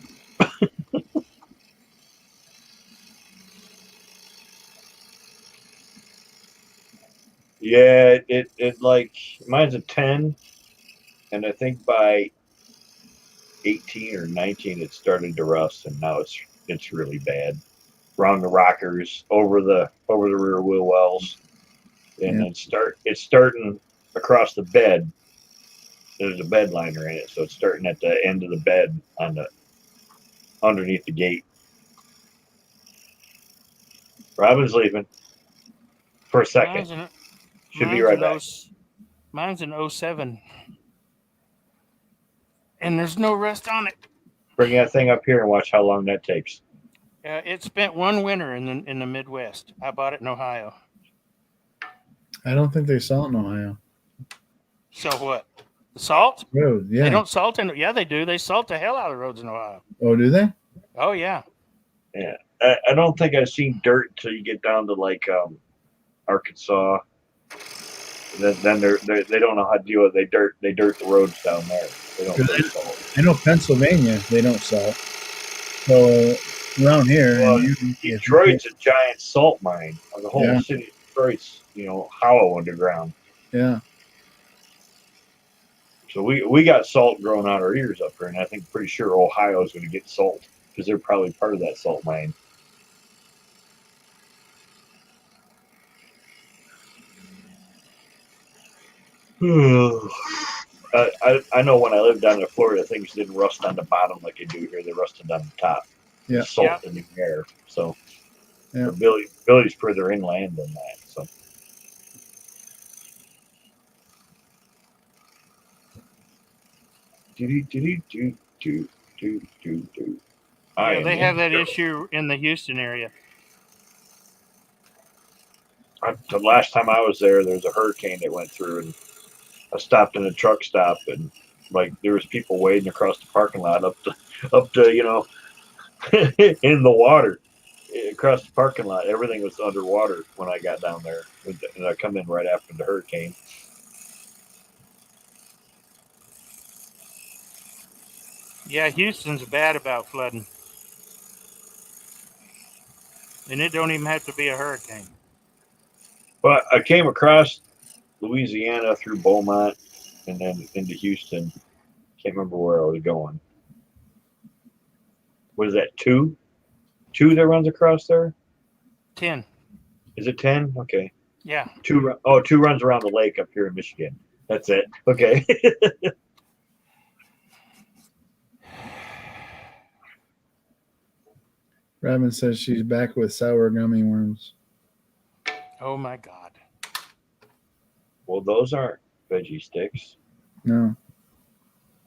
Yeah, it like mine's a 10, and I think by 18 or 19 it started to rust, and now it's really bad. Around the rockers, over the rear wheel wells, and then it's starting across the bed. There's a bed liner in it, so it's starting at the end of the bed on the underneath the gate. Robin's leaving for a second. Should be right back. Mine's an 07. And there's no rust on it. Bring that thing up here and watch how long that takes. It spent one winter in the Midwest. I bought it in Ohio. I don't think they sell it in Ohio. So what? The salt? Road, yeah. They don't salt in. Yeah, they do. They salt the hell out of the roads in Ohio. Oh, do they? Oh yeah. Yeah, I don't think I've seen dirt until you get down to like Arkansas. Then they don't know how to deal with it. They dirt the roads down there. They don't put salt. I know Pennsylvania, they don't salt. So around here, Well, and Detroit's a giant salt mine. The whole Yeah. city of Detroit's, hollow underground. yeah, So we got salt growing out our ears up here, and I think pretty sure Ohio's going to get salt because they're probably part of that salt mine. I know when I lived down in Florida, things didn't rust on the bottom like they do here. They rusted on the top. Yeah. Salt in the air. So Yeah. Billy's further inland than that. So. Yeah, they have that issue in the Houston area. The last time I was there was a hurricane that went through, and I stopped in a truck stop, and like there was people wading across the parking lot up to in the water across the parking lot. Everything was underwater when I got down there, and I come in right after the hurricane. Yeah, Houston's bad about flooding. And it don't even have to be a hurricane. But I came across Louisiana through Beaumont and then into Houston. Can't remember where I was going. What is that, 2? 2 that runs across there? 10. Is it 10? Okay. Yeah. 2 runs around the lake up here in Michigan. That's it. Okay. Robin says she's back with sour gummy worms. Oh my God. Well, those aren't veggie sticks. No.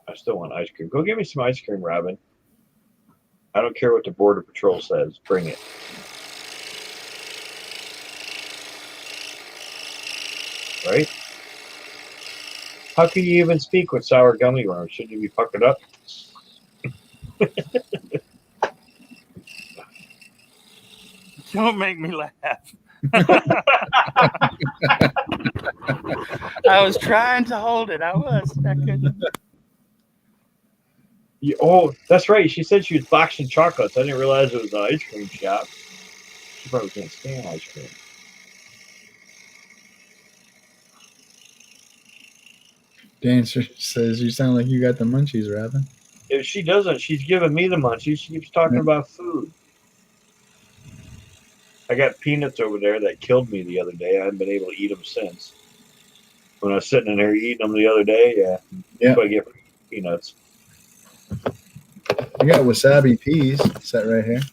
I still want ice cream. Go get me some ice cream, Robin. I don't care what the Border Patrol says. Bring it. Right? How can you even speak with sour gummy worms? Shouldn't you be puckered up? Don't make me laugh. I was trying to hold it. I couldn't. Oh, that's right. She said she was boxing chocolates. I didn't realize it was an ice cream shop. She probably can't stand ice cream. Dan says you sound like you got the munchies, Robin. If she doesn't, she's giving me the munchies. She keeps talking about food. I got peanuts over there that killed me the other day. I haven't been able to eat them since. When I was sitting in there eating them the other day, yeah. That's what I get for peanuts. I got wasabi peas set right here.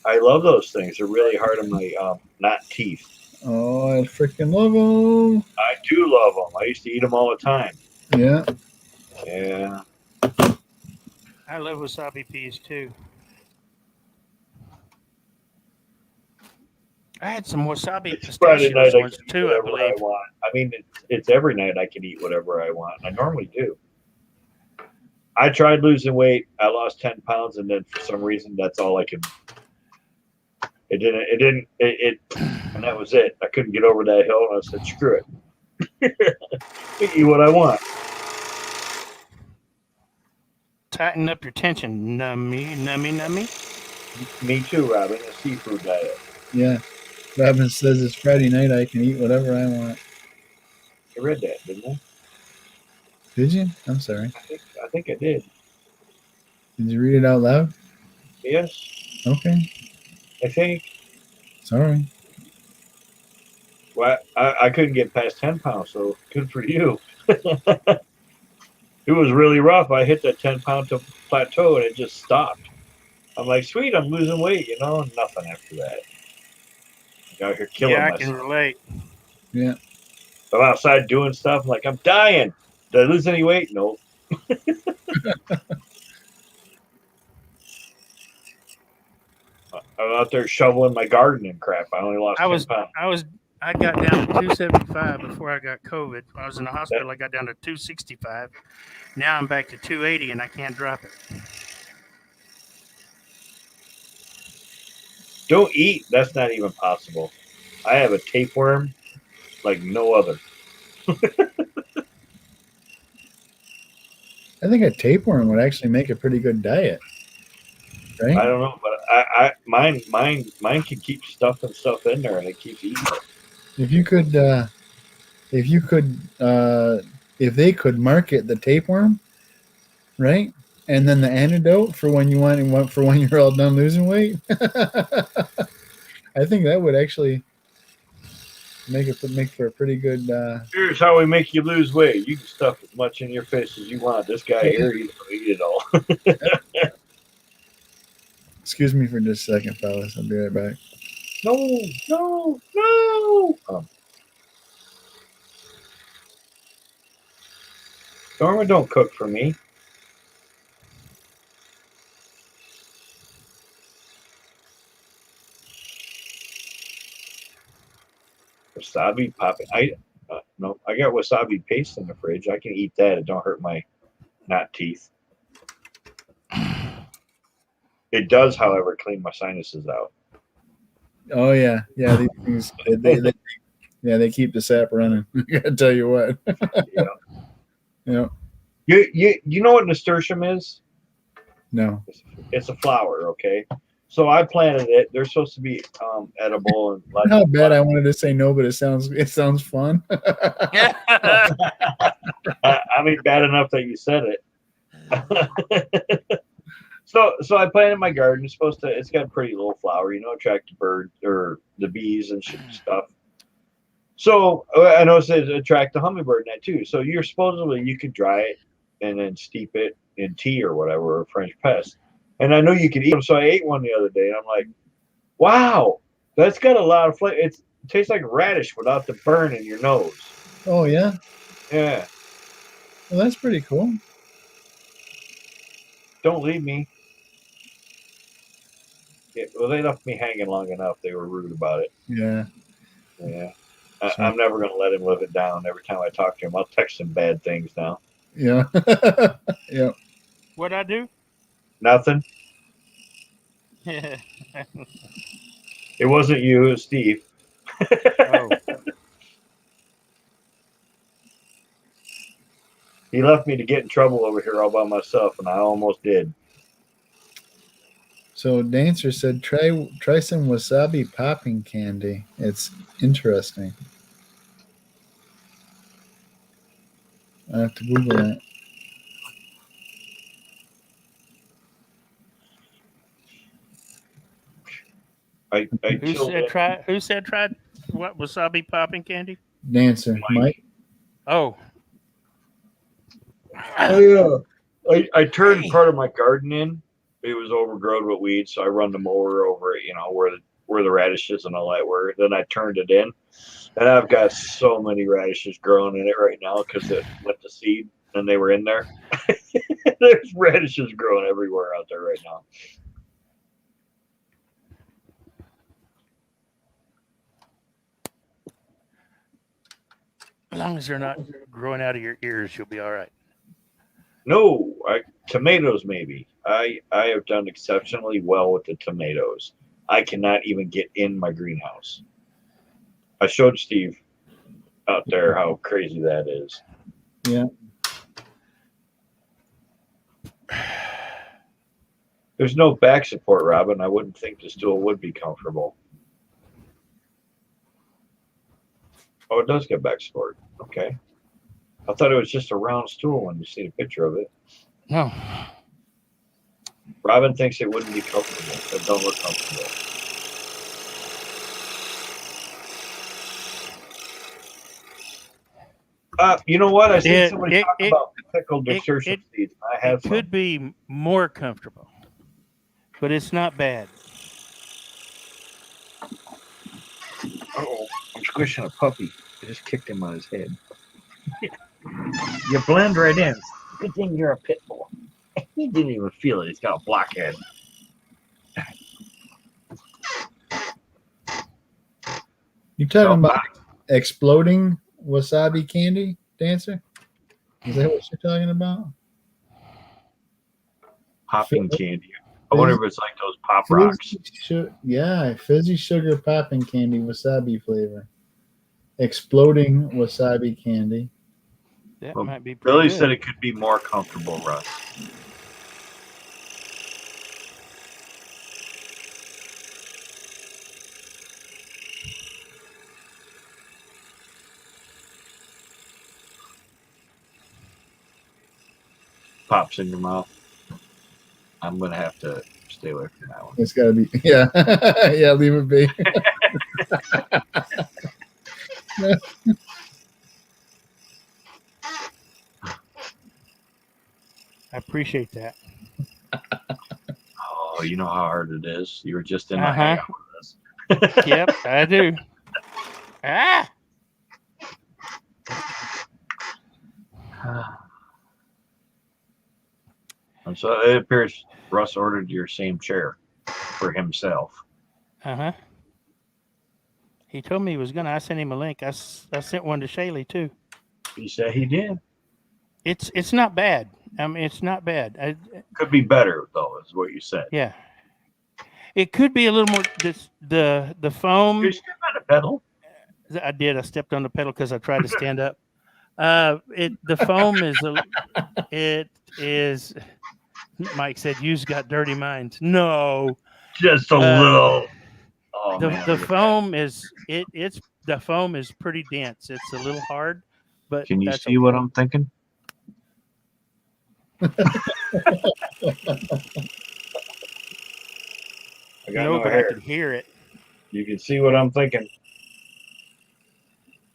I love those things. They're really hard on my not teeth. Oh, I freaking love them. I do love them. I used to eat them all the time. Yeah. Yeah. I love wasabi peas too. I had some wasabi It's Friday night. pistachios I once can eat too, I whatever believe. I want. I mean, it's every night I can eat whatever I want. I normally do. I tried losing weight. I lost 10 pounds, and then for some reason, that's all I could. It didn't, and that was it. I couldn't get over that hill, and I said, screw it. Eat what I want. Tighten up your tension, nummy. Me too, Robin. A seafood diet. Yeah. Robin says it's Friday night. I can eat whatever I want. I read that, didn't I? Did you? I'm sorry. I think I did. Did you read it out loud? Yes, Okay. I think. Sorry. Well, I couldn't get past 10 pounds, so good for you. It was really rough. I hit that 10-pound plateau, and it just stopped. I'm like, sweet, I'm losing weight, nothing after that. I'm out here killing myself. I can relate. Yeah. I'm outside doing stuff. I'm like, I'm dying. Did I lose any weight? No. I'm out there shoveling my garden and crap. I only lost 10 pounds. I was I got down to 275 before I got COVID. When I was in the hospital, I got down to 265. Now I'm back to 280, and I can't drop it. Don't eat. That's not even possible. I have a tapeworm like no other. I think a tapeworm would actually make a pretty good diet, I right? don't know, but mine can keep stuffing stuff in there, and it keeps eating it. If you could, if they could market the tapeworm, right, and then the antidote for when you want for when you're all done losing weight, I think that would actually make for a pretty good. Here's how we make you lose weight. You can stuff as much in your face as you want. This guy here, he's gonna eat it all. Excuse me for just a second, fellas. I'll be right back. No. Norma don't cook for me. Wasabi popping. No, I got wasabi paste in the fridge. I can eat that. It don't hurt my not teeth. It does, however, clean my sinuses out. Oh yeah. These things, they keep the sap running. I gotta tell you what. Yeah. Yeah. You know what nasturtium is? No. It's a flower, okay? So I planted it. They're supposed to be edible and How bad I wanted to say no, but it sounds fun. I mean, bad enough that you said it. So I planted my garden. It's got a pretty little flower, attract the bird or the bees and stuff. So I noticed it attract the hummingbird in that too. So you could dry it and then steep it in tea or whatever, or French press. And I know you could eat them. So I ate one the other day and I'm like, wow, that's got a lot of flavor. It tastes like radish without the burn in your nose. Oh yeah. Yeah. Well, that's pretty cool. Don't leave me. Yeah, well, they left me hanging long enough. They were rude about it. Yeah. Yeah. I'm never going to let him live it down. Every time I talk to him, I'll text him bad things now. Yeah. Yeah. What'd I do? Nothing. It wasn't you. It was Steve. Oh. He left me to get in trouble over here all by myself, and I almost did. So Dancer said, try some wasabi popping candy. It's interesting. I have to Google that. Who said try what wasabi popping candy? Dancer, Mike. Oh. Oh yeah. I turned part of my garden in. It was overgrown with weeds, so I run the mower over it, where the radishes and all that were. Then I turned it in, and I've got so many radishes growing in it right now because it went to seed and they were in there. There's radishes growing everywhere out there right now. As long as they're not growing out of your ears, you'll be all right. No, tomatoes maybe. I have done exceptionally well with the tomatoes. I cannot even get in my greenhouse. I showed Steve out there how crazy that is. Yeah. There's no back support, Robin. I wouldn't think the stool would be comfortable. Oh, it does get back support. Okay. I thought it was just a round stool when you see the picture of it. No. Robin thinks it wouldn't be comfortable. It don't look comfortable. You know what? I seen somebody talk about pickled nasturtium seeds. I have some. Could be more comfortable, but it's not bad. Oh, I'm squishing a puppy. I just kicked him on his head. You blend right in. Good thing you're a pit bull. He didn't even feel it. He's got a black head. You talking No, about exploding wasabi candy, Dancer? Is that what you're talking about? popping candy. I wonder if it's like those pop Fizzy rocks. yeah, fizzy sugar popping candy, wasabi flavor. Exploding wasabi candy. That Well, might be pretty Billy good. said it could be more comfortable, Russ. Pops in your mouth. I'm gonna have to stay away from that one. It's got to be, yeah, yeah. Leave it be. I appreciate that. Oh, you know how hard it is. You were just in my Uh-huh. hangout with us. Yep, I do. Ah! And so it appears Russ ordered your same chair for himself. Uh-huh. He told me he was gonna. I sent him a link. I sent one to Shaylee too. He said he did. It's not bad. I mean, it's not bad. Could be better though, is what you said. Yeah. It could be a little more. The foam. You still got a pedal. I did. I stepped on the pedal because I tried to stand up. The foam is it is. Mike said, "You've got dirty minds." No, Just a little. Oh man. the foam is it's the foam is pretty dense. It's a little hard, but Can you that's see what I'm thinking? I got no, no but hair. I could hear it. You can see what I'm thinking.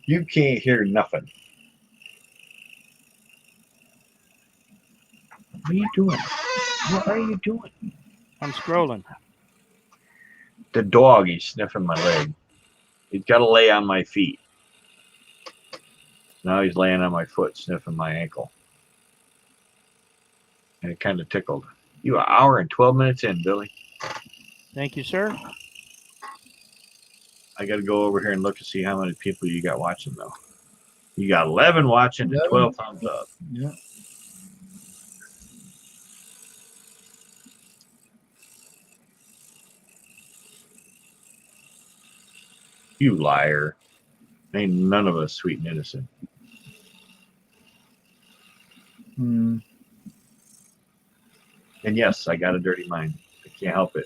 You can't hear nothing. What are you doing? What are you doing? I'm scrolling. The dog, he's sniffing my leg. He's got to lay on my feet. Now he's laying on my foot, sniffing my ankle. And it kind of tickled. You an hour and 12 minutes in, Billy. Thank you, sir. I got to go over here and look to see how many people you got watching, though. You got 11 watching and 12 thumbs up. Yeah. You liar. Ain't none of us sweet and innocent. Hmm. And yes, I got a dirty mind. I can't help it.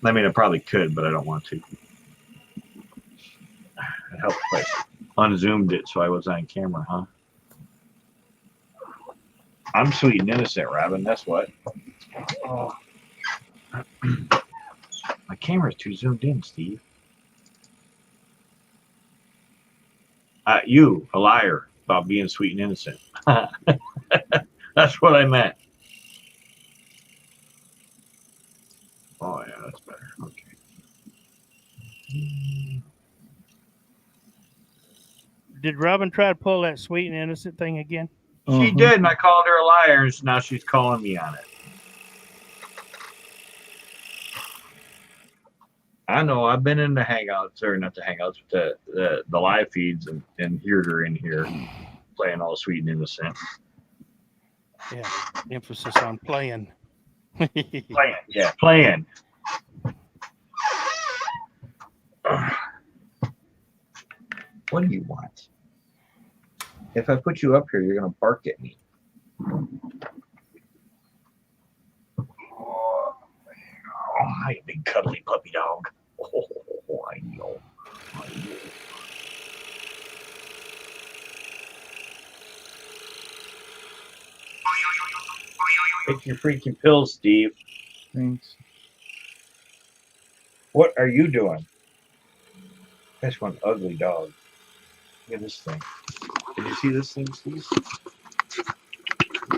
I mean, I probably could, but I don't want to. It helped if I unzoomed it so I was on camera, huh? I'm sweet and innocent, Robin. That's what. Oh. My camera's too zoomed in, Steve. You, a liar about being sweet and innocent. That's what I meant. Oh, yeah, that's better. Okay. Did Robin try to pull that sweet and innocent thing again? She did, and I called her a liar, and now she's calling me on it. I know. I've been in the hangouts, or not the hangouts, but the live feeds, and heard her in here playing all sweet and innocent. Yeah, emphasis on playing. Playing, yeah, playing. What do you want? If I put you up here, you're gonna bark at me. Oh, hi, big cuddly puppy dog. Oh, I know. I know. Take your freaking pills, Steve. Thanks. What are you doing? That's one ugly dog. Look at this thing. Did you see this thing, Steve?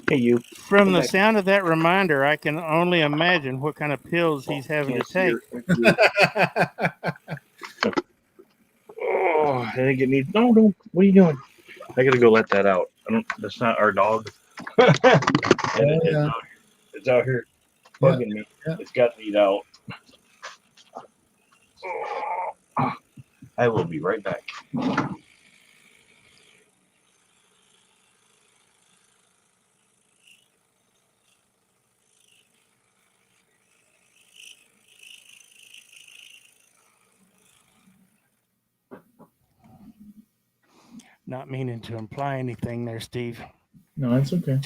Hey, you. From Come the back. sound of that reminder, I can only imagine what kind of pills he's having to take. Oh, I think it needs. No, don't. What are you doing? I gotta go let that out. I don't. That's not our dog. Yeah. It's out here bugging me. Yeah. It's got to eat out. I will be right back. Not meaning to imply anything there, Steve. No, that's okay.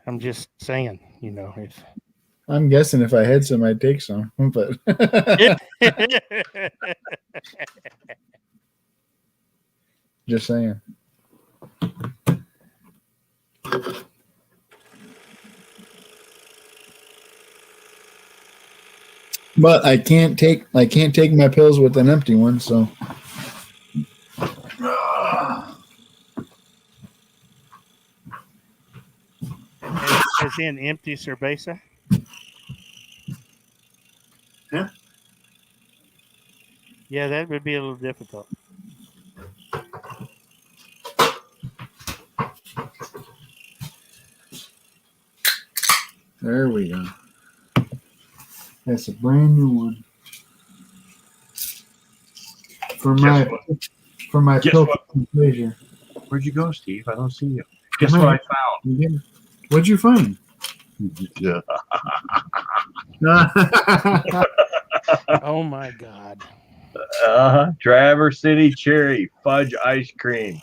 I'm just saying, you know, if I'm guessing if I had some, I'd take some. But just saying. But I can't take my pills with an empty one, so as in empty cerveza. Huh? Yeah, that would be a little difficult. there we go. That's a brand new one. For my Guess pill what? pleasure. Where'd you go, Steve? I don't see you. Guess what I found? What'd you find? Yeah. Oh my God. Traverse City Cherry Fudge Ice Cream.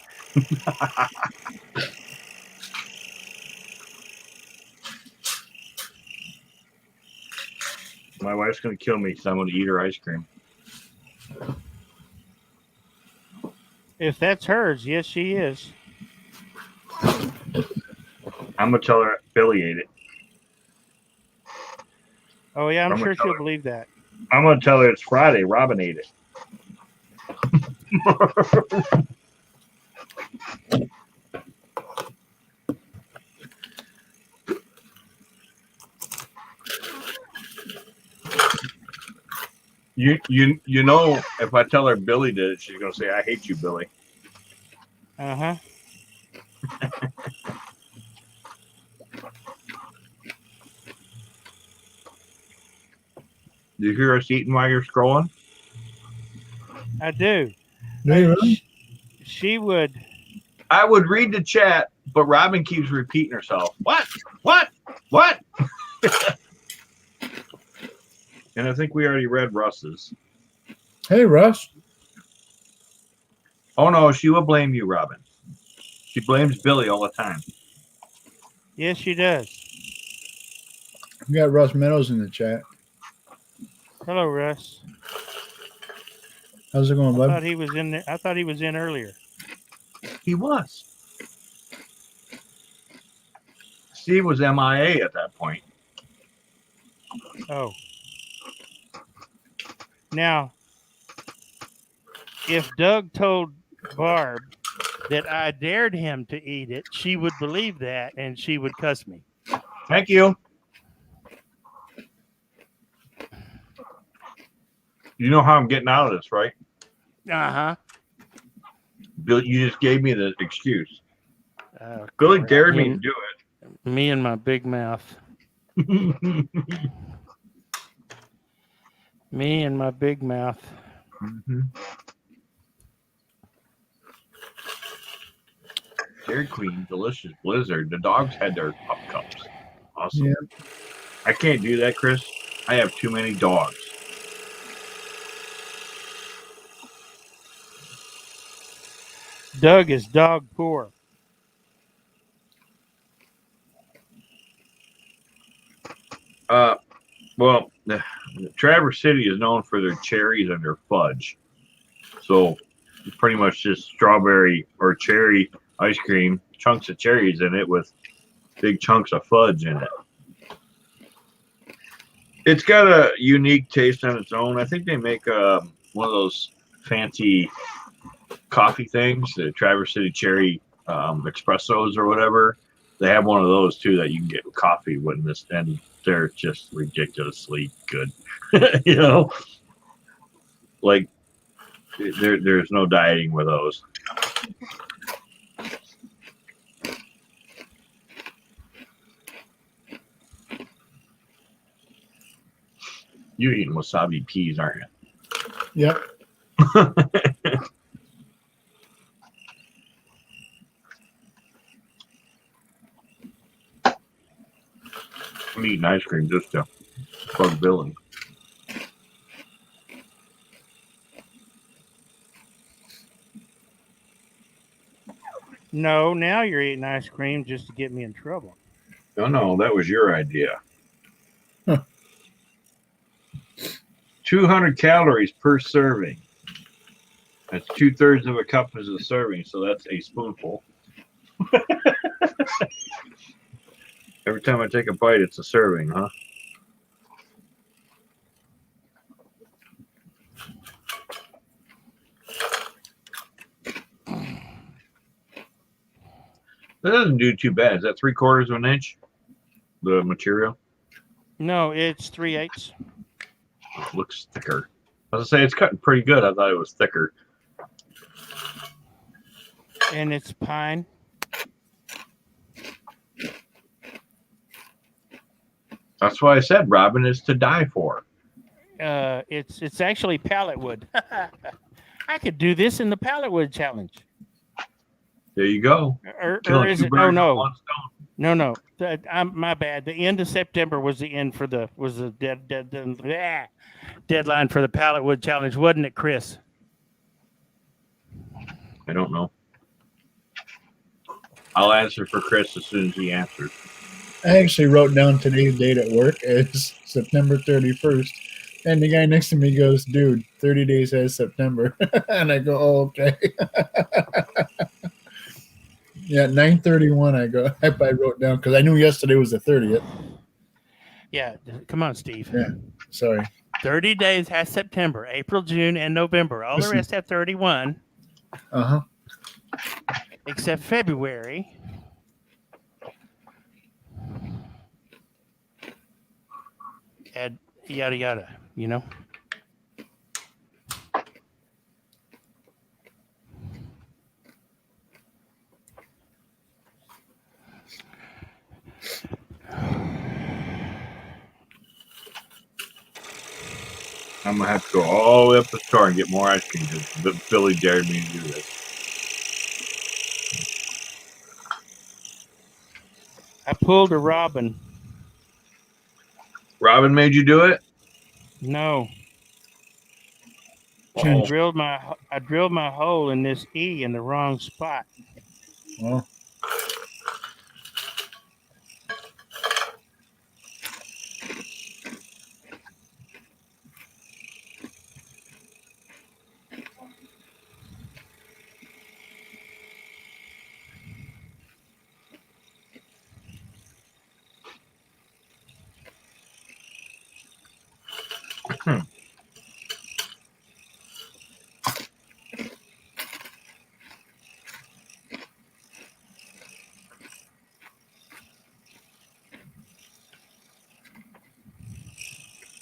My wife's going to kill me because I'm going to eat her ice cream. If that's hers, yes, she is. I'm going to tell her Billy ate it. Oh yeah, I'm I'm gonna sure tell she'll her. believe that. I'm going to tell her it's Friday. Robin ate it. You know, if I tell her Billy did it, she's going to say, I hate you, Billy. Uh-huh. Do you hear us eating while you're scrolling? I do. Do you really? She would. I would read the chat, but Robin keeps repeating herself. What? What? What? And I think we already read Russ's. Hey, Russ. Oh, no, she will blame you, Robin. She blames Billy all the time. Yes, she does. We got Russ Meadows in the chat. Hello, Russ. How's it going, I bud? thought he was in there. I thought he was in earlier. He was. Steve was MIA at that point. Oh. Now, if Doug told Barb that I dared him to eat it, she would believe that and she would cuss me. Thank you. You know how I'm getting out of this, right? Uh-huh. Bill, you just gave me the excuse. Oh, Billy crap. dared me to do Me and my big mouth. it. Me and my big mouth. Mm-hmm. Dairy Queen, delicious blizzard. The dogs had their pup cups. Awesome. Yeah. I can't do that, Chris. I have too many dogs. Doug is dog poor. Well, Traverse City is known for their cherries and their fudge. So it's pretty much just strawberry or cherry ice cream, chunks of cherries in it with big chunks of fudge in it. It's got a unique taste on its own. I think they make one of those fancy coffee things, the Traverse City Cherry espressos or whatever. They have one of those too that you can get coffee with this, and they're just ridiculously good. You know, like there's no dieting with those. You eating wasabi peas, aren't you? Yep. I'm eating ice cream just to bug Billy. No, now you're eating ice cream just to get me in trouble. No, that was your idea. Huh. 200 calories per serving. That's 2/3 of a cup is a serving, so that's a spoonful. Every time I take a bite, it's a serving, huh? That doesn't do too bad. Is that 3/4 of an inch? The material? No, it's 3/8. It looks thicker. I was gonna say it's cutting pretty good. I thought it was thicker. And it's pine. That's why I said Robin is to die for. It's actually pallet wood. I could do this in the pallet wood challenge. There you go. Or Killing is two it? birds Oh with no, one stone. no. I'm my bad. The end of September was the end for the deadline for the pallet wood challenge, wasn't it, Chris? I don't know. I'll answer for Chris as soon as he answers. I actually wrote down today's date at work as September 31st. And the guy next to me goes, dude, 30 days has September. And I go, oh, okay. Yeah, 9/31 I wrote down because I knew yesterday was the 30th. Yeah, come on, Steve. Yeah, sorry. 30 days has September, April, June, and November. All the rest have 31. Uh-huh. Except February. And yada yada, you know. I'm gonna have to go all the way up the store and get more ice cream because Billy dared me to do this. I pulled a robin. Robin made you do it? No. Oh. I drilled my hole in this E in the wrong spot. Well,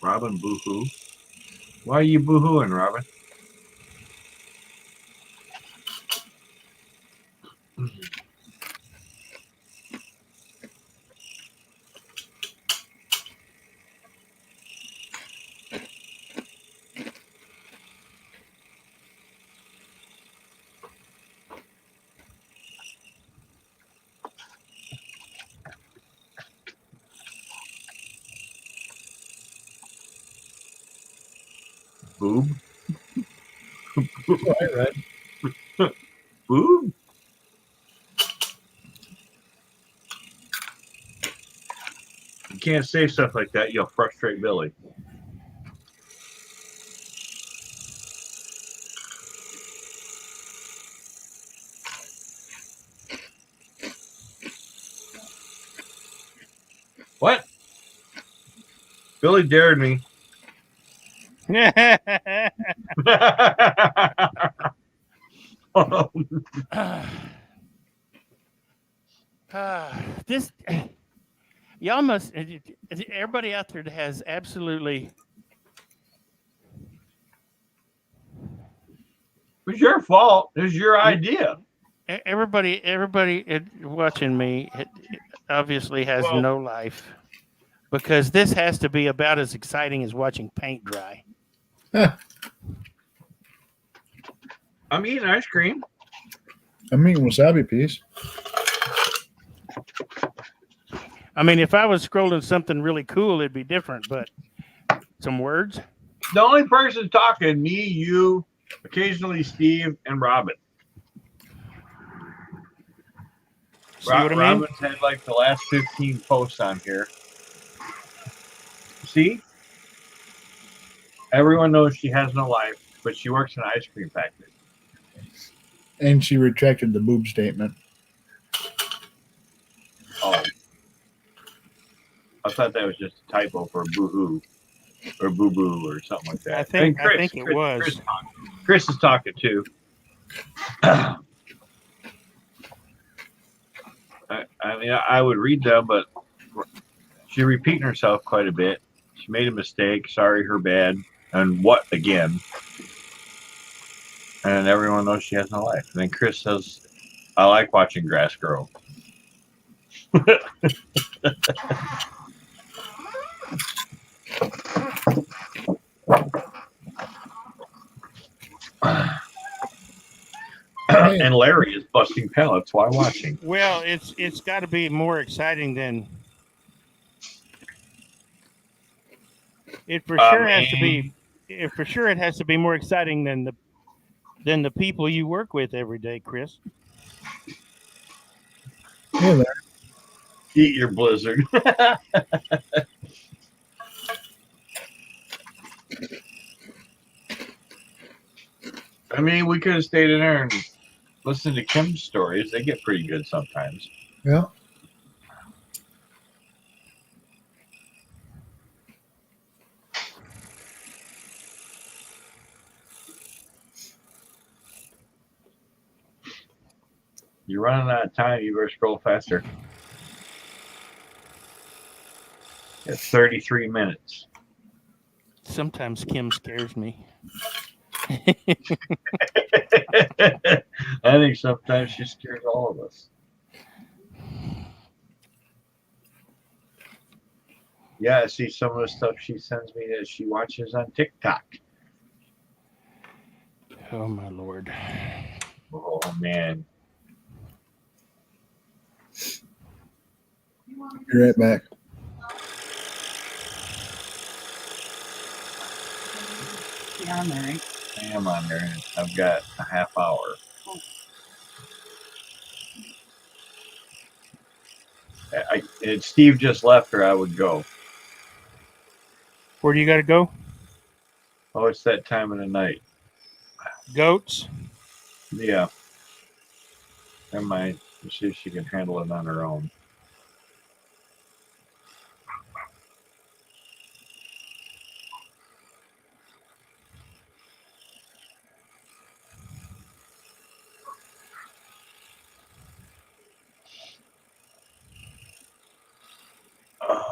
Robin boo-hoo. Why are you boo-hooing, Robin? Boob? right. Boob? You can't say stuff like that. You'll frustrate Billy. What? Billy dared me. This, y'all must, everybody out there that has absolutely. It was your fault. It was your idea. Everybody watching me obviously has no life, because this has to be about as exciting as watching paint dry. I'm eating ice cream. I'm eating wasabi piece. I mean, if I was scrolling something really cool, it'd be different. But some words. The only person talking, me, you, occasionally Steve, and Robin. See what I mean? Robin's had like the last 15 posts on here. See? Everyone knows she has no life, but she works in an ice cream factory. And she retracted the boob statement. Oh. I thought that was just a typo for boo-hoo or boo-boo or something like that. I think it was. Chris is talking too. I mean, I would read them, but she's repeating herself quite a bit. She made a mistake. Sorry, her bad. And what again? And everyone knows she has no life. And then Chris says, I like watching grass grow. And Larry is busting pellets while watching. Well, it's got to be more exciting than it for sure has to be. It for sure it has to be more exciting than the people you work with every day, Chris. Hey there. Eat your blizzard. I mean, we could have stayed in there and listened to Kim's stories. They get pretty good sometimes. Yeah. You're running out of time. You better scroll faster. It's 33 minutes. Sometimes Kim scares me. I think sometimes she scares all of us. Yeah, I see some of the stuff she sends me that she watches on TikTok. Oh my Lord. Oh man. Be right back. You're on there, right? I am on there. And I've got a half hour. If Steve just left or I would go. Where do you got to go? Oh, it's that time of the night. Goats. Yeah. Never mind. Let's see if she can handle it on her own.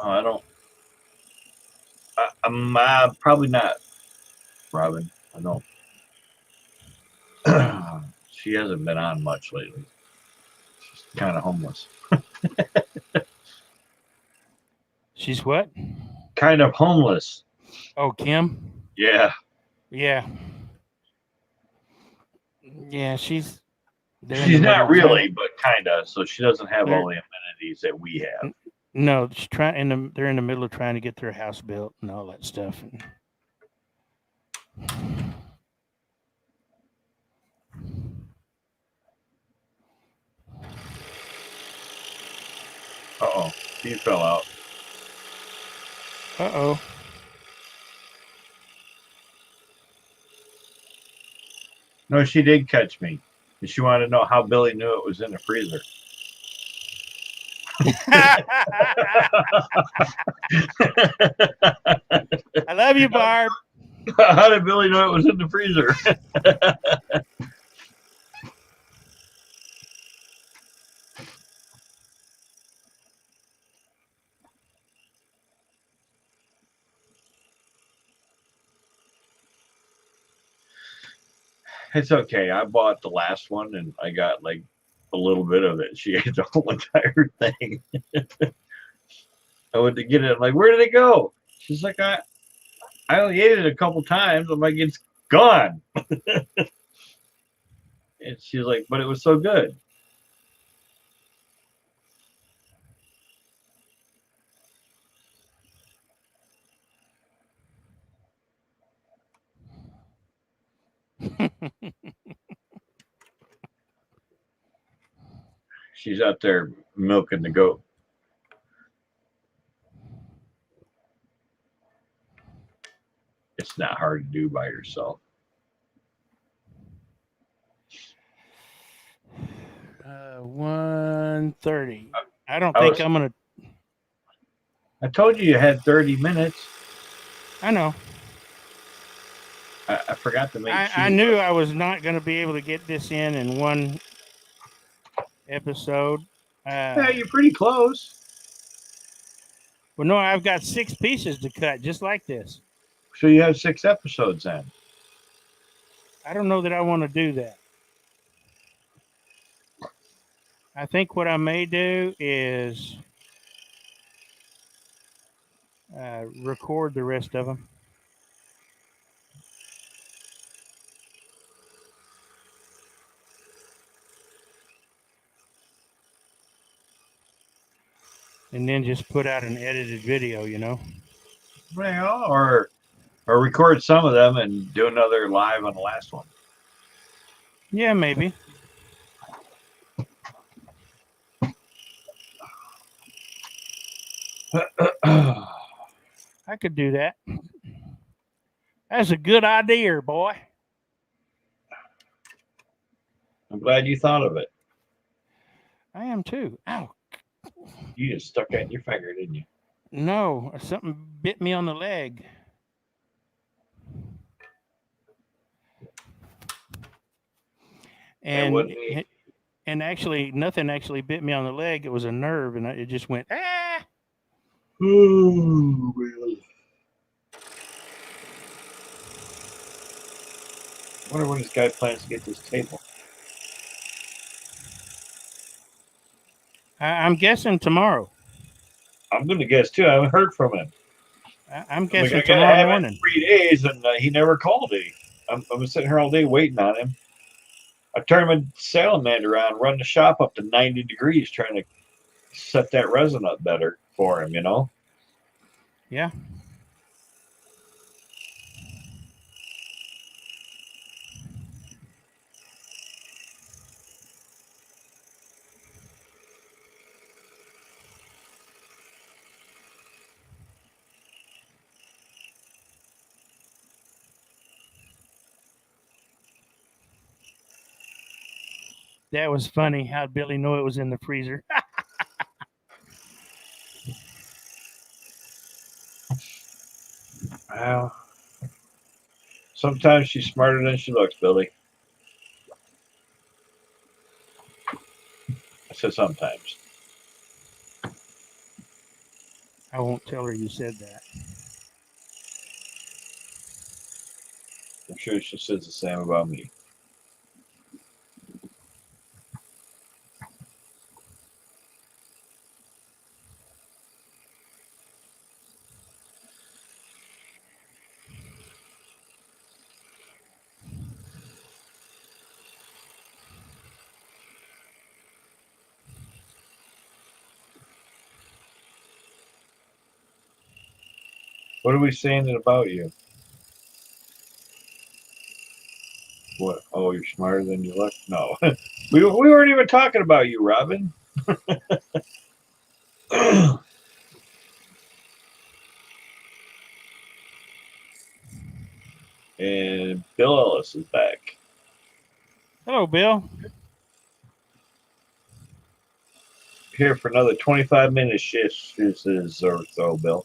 I don't. I'm probably not, Robin. I don't. She hasn't been on much lately. She's kind of homeless. She's what? Kind of homeless. Oh, Kim. Yeah. Yeah. Yeah, she's. She's not really, but kind of. So she doesn't have all the amenities that we have. No, she's trying. They're in the middle of trying to get their house built and all that stuff. Uh-oh. Steve fell out. Uh-oh. No, she did catch me. And she wanted to know how Billy knew it was in the freezer. I love you, Barb. How did Billy know it was in the freezer? It's okay. I bought the last one and I got like a little bit of it. She ate the whole entire thing. I went to get it. I'm like, where did it go? She's like, I only ate it a couple times. I'm like, it's gone. And she's like, but it was so good. She's out there milking the goat. It's not hard to do by yourself. 1:30. I don't I think was- I'm gonna. I told you had 30 minutes. I know. I forgot to make I knew I was not going to be able to get this in one episode. Yeah, you're pretty close. Well, no, I've got 6 pieces to cut, just like this. So you have 6 episodes then. I don't know that I want to do that. I think what I may do is record the rest of them. And then just put out an edited video, you know? Well, or record some of them and do another live on the last one. Yeah, maybe. I could do that. That's a good idea, boy. I'm glad you thought of it. I am too. Ow. You just stuck that in your finger, didn't you? No, something bit me on the leg. And wouldn't be- and actually, nothing actually bit me on the leg. It was a nerve, and it just went, ah. Oh, really? I wonder when this guy plans to get this table. I'm guessing tomorrow. I'm going to guess too. I haven't heard from him. I'm Like, guessing I gotta tomorrow have it morning. in 3 days, and he never called me. I'm sitting here all day waiting on him. I turned my salamander on, run the shop up to 90 degrees, trying to set that resin up better for him, you know? Yeah. That was funny. How'd Billy know it was in the freezer? Well, sometimes she's smarter than she looks, Billy. I said sometimes. I won't tell her you said that. I'm sure she says the same about me. What are we saying about you? What? Oh, you're smarter than you look? No. we weren't even talking about you, Robin. And Bill Ellis is back. Hello, Bill. Here for another 25-minute shift or so, Bill.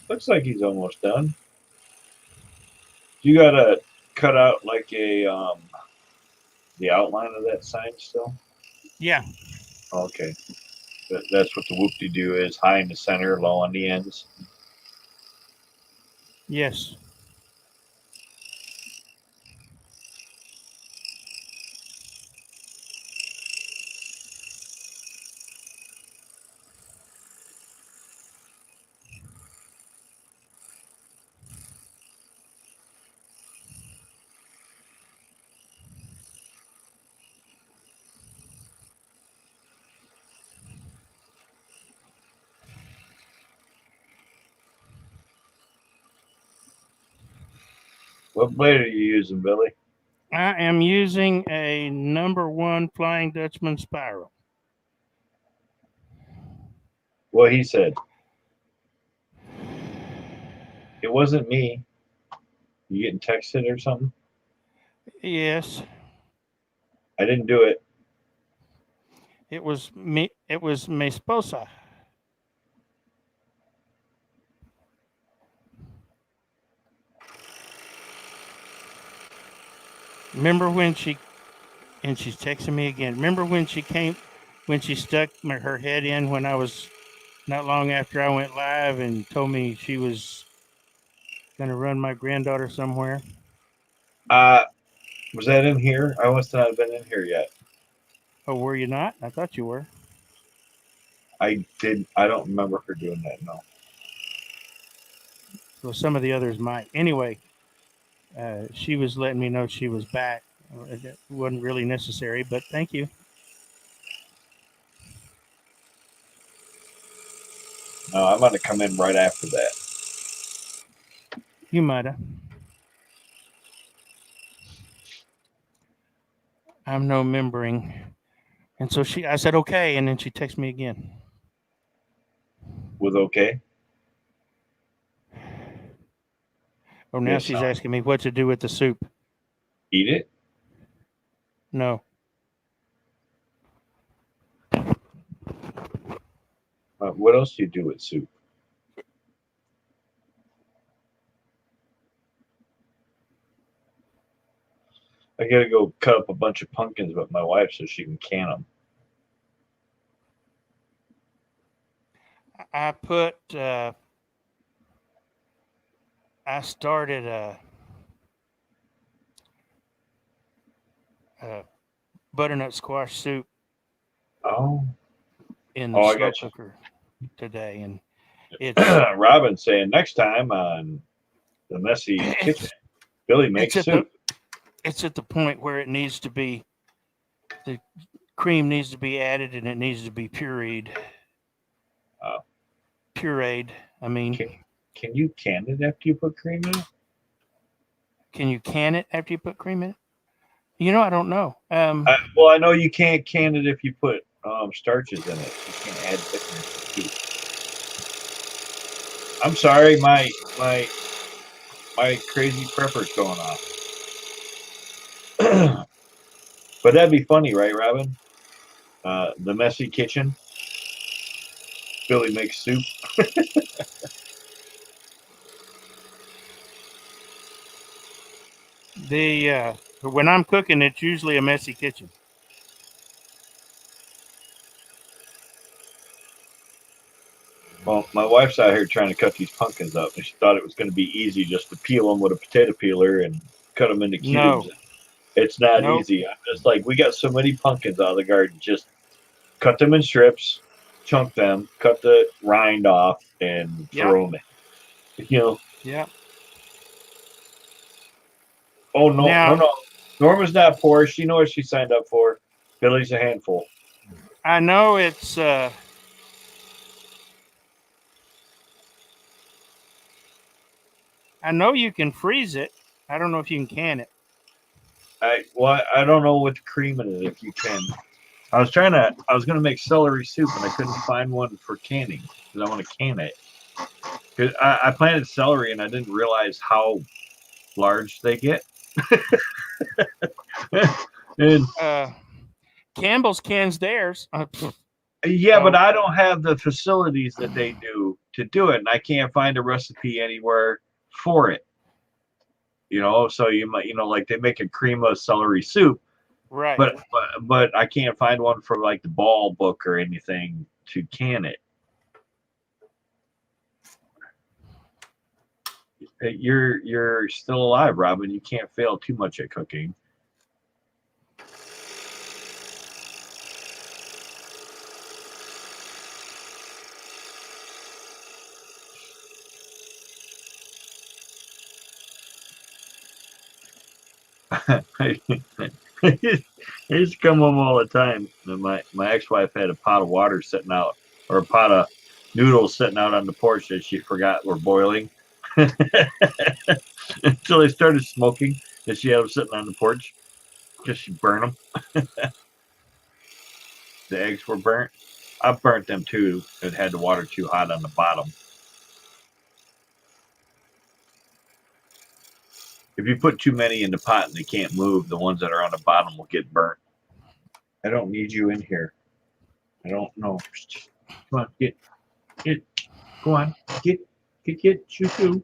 Looks like he's almost done. You gotta cut out like the outline of that sign still? Yeah. Okay. That's what the whoop-de-doo is. High in the center, low on the ends. Yes. What blade are you using, Billy? I am using a #1 Flying Dutchman spiral. Well, he said. It wasn't me. You getting texted or something? Yes. I didn't do it. It was me. It was mi esposa. Remember when she, and she's texting me again. Remember when she came, when she stuck her head in when I was not long after I went live and told me she was going to run my granddaughter somewhere? Was that in here? I must not have been in here yet. Oh, were you not? I thought you were. I did. I don't remember her doing that. No. Well, some of the others might. Anyway, she was letting me know she was back. It wasn't really necessary, but thank you. No, I'm gonna come in right after that. You might have. I'm no membering. And so I said, okay. And then she texted me again. Was okay. Oh, now Yes, she's son. asking me what to do with the soup. Eat it. No. What else do you do with soup? I gotta go cut up a bunch of pumpkins with my wife so she can can them. I put, I started a butternut squash soup Oh. in the Oh, I slow got you. cooker today. And it's, Robin saying next time on the Messy Kitchen, Billy makes soup. It's at the point where it needs to be, the cream needs to be added and it needs to be pureed. Pureed, I mean. Can you can it after you put cream in it? Can you can it after you put cream in it? You know, I don't know. Well, I know you can't can it if you put starches in it. You can't add thickeners to soup. I'm sorry, my crazy prepper's going off. But that'd be funny, right, Robin? The Messy Kitchen. Billy makes soup. When I'm cooking, it's usually a messy kitchen. Well, my wife's out here trying to cut these pumpkins up, and she thought it was going to be easy just to peel them with a potato peeler and cut them into cubes. No. It's not Nope. easy. I'm just like, we got so many pumpkins out of the garden. Just cut them in strips, chunk them, cut the rind off, and throw them in. You know? Yeah. Oh, no, Now, no. Norma's not poor. She knows what she signed up for. Billy's a handful. I know it's I know you can freeze it. I don't know if you can can it. I don't know what the cream in it if you can. I was gonna make celery soup and I couldn't find one for canning because I want to can it. Cause I planted celery and I didn't realize how large they get. And Campbell's cans theirs. yeah, but I don't have the facilities that they do to do it, and I can't find a recipe anywhere for it. You know, so you might, like they make a cream of celery soup, Right. but I can't find one from like the Ball book or anything to can it. You're still alive, Robin. You can't fail too much at cooking. I used to come home all the time. And my ex-wife had a pot of water sitting out, or a pot of noodles sitting out on the porch that she forgot were boiling. Until they started smoking, and she had them sitting on the porch because she burned them. The eggs were burnt. I burnt them too. It had the water too hot on the bottom. If you put too many in the pot and they can't move, the ones that are on the bottom will get burnt. I don't need you in here. I don't know. Come on, get. Go on, get, shoo, shoo.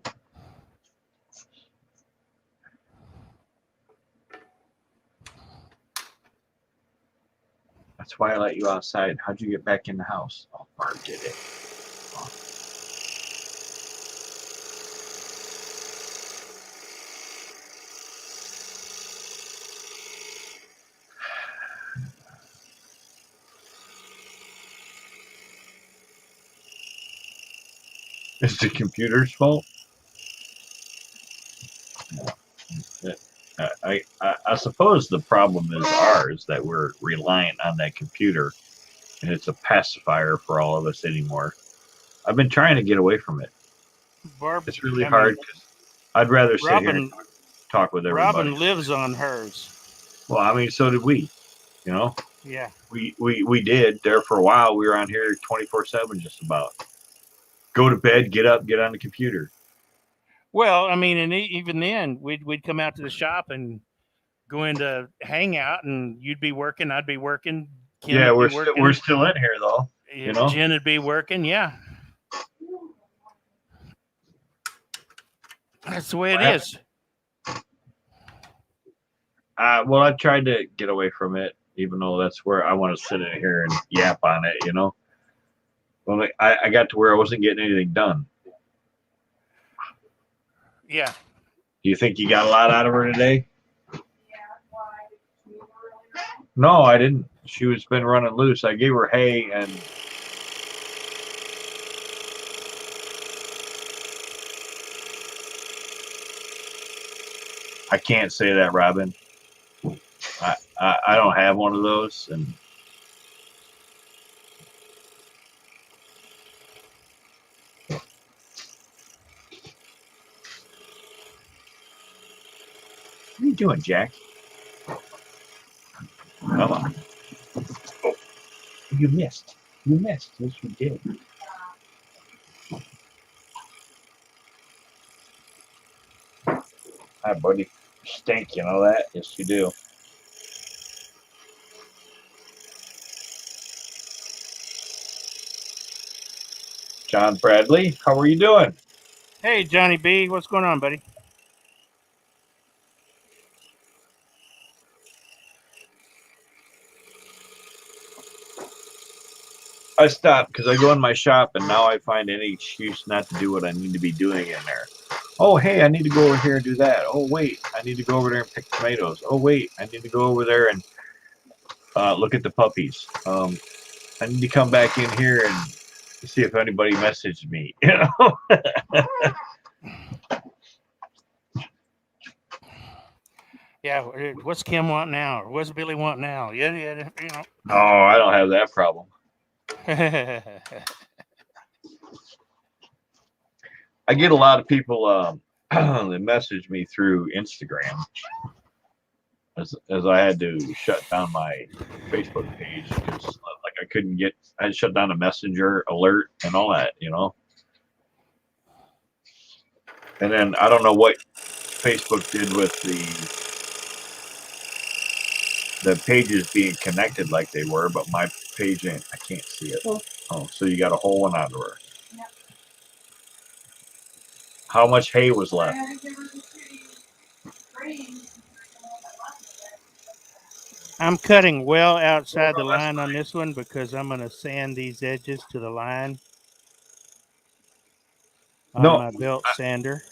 That's why I let you outside. How'd you get back in the house? Oh, Barb did it. Oh. It's the computer's fault. I suppose the problem is ours, that we're reliant on that computer, and it's a pacifier for all of us anymore. I've been trying to get away from it. Barb, It's really hard because I'd rather sit here and talk with everybody. Robin lives on hers. Well, I mean, so did we. You know. Yeah. We did there for a while. We were on here 24/7, just about. Go to bed, get up, get on the computer. Well, I mean, and even then, we'd come out to the shop and go into Hangout, and you'd be working, I'd be working. Kim Yeah, would be working. we're still in here though. You know, Jen would be working. Yeah, that's the way it is. Well, I tried to get away from it, even though that's where I want to sit in here and yap on it. You know, well, I got to where I wasn't getting anything done. Yeah. Do you think you got a lot out of her today? No, I didn't. She was been running loose. I gave her hay and I can't say that, Robin. I don't have one of those, and what are you doing, Jack? Come on. Oh, you missed. You missed. Yes, you did. Hi, buddy. You stink, you know that? Yes, you do. John Bradley, how are you doing? Hey, Johnny B, what's going on, buddy? I stopped because I go in my shop and now I find any excuse not to do what I need to be doing in there. Oh, hey, I need to go over here and do that. Oh, wait, I need to go over there and pick tomatoes. Oh, wait, I need to go over there and look at the puppies. I need to come back in here and see if anybody messaged me. You know. Yeah, what's Kim want now? Or what's Billy want now? Yeah, you know. No, I don't have that problem. I get a lot of people that message me through Instagram, as I had to shut down my Facebook page because like I couldn't get. I had shut down the messenger alert and all that, you know. And then I don't know what Facebook did with the pages being connected like they were, but my page ain't. I can't see it. Oh, so you got a whole one out of her. Yep. How much hay was left? I'm cutting well outside the line on this one because I'm going to sand these edges to the line on my belt sander.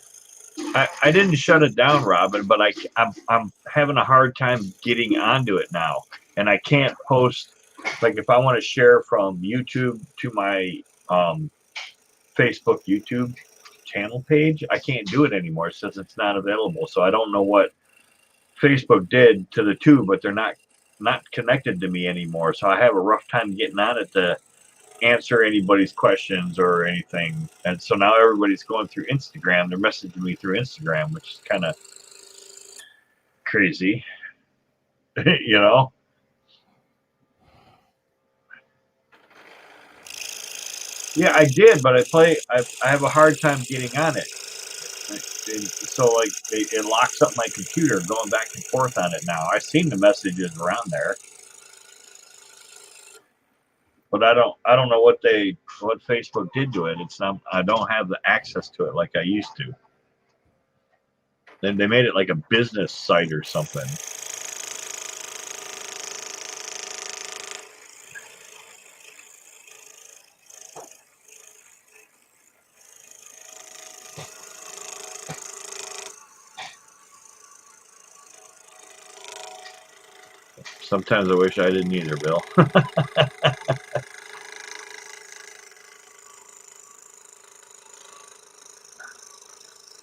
I didn't shut it down, Robin, but I'm having a hard time getting onto it now, and I can't post. Like if I want to share from YouTube to my Facebook YouTube channel page, I can't do it anymore since it's not available. So I don't know what Facebook did to the two, but they're not connected to me anymore. So I have a rough time getting on it to answer anybody's questions or anything. And so now everybody's going through Instagram. They're messaging me through Instagram, which is kind of crazy, you know? Yeah, I did, but I have a hard time getting on it. So like it locks up my computer going back and forth on it now. I've seen the messages around there, but I don't know what Facebook did to it. It's not, I don't have the access to it like I used to. Then they made it like a business site or something. Sometimes I wish I didn't either, Bill.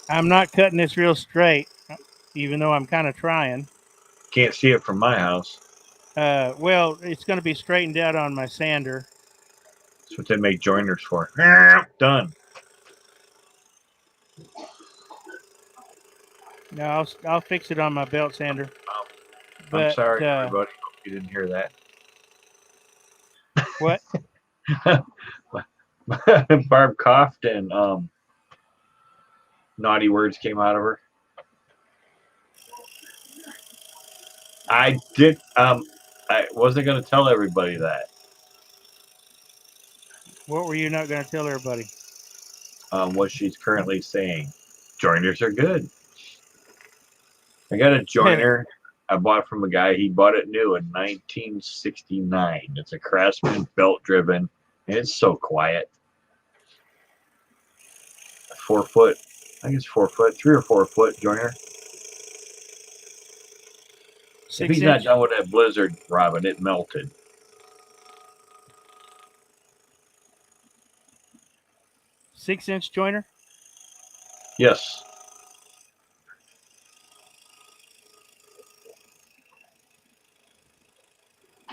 I'm not cutting this real straight, even though I'm kind of trying. Can't see it from my house. Well, it's going to be straightened out on my sander. That's what they make joiners for. Done. No, I'll fix it on my belt sander. I'm sorry, everybody. You didn't hear that. What? Barb coughed and naughty words came out of her. I wasn't going to tell everybody that. What were you not going to tell everybody? What she's currently saying. Joiners are good. I got a joiner I bought from a guy. He bought it new in 1969. It's a Craftsman belt driven, and it's so quiet. 4 foot. I think it's 4 foot, 3 or 4 foot joiner. If he's not done with that blizzard, Robin, it melted. 6-inch joiner? Yes.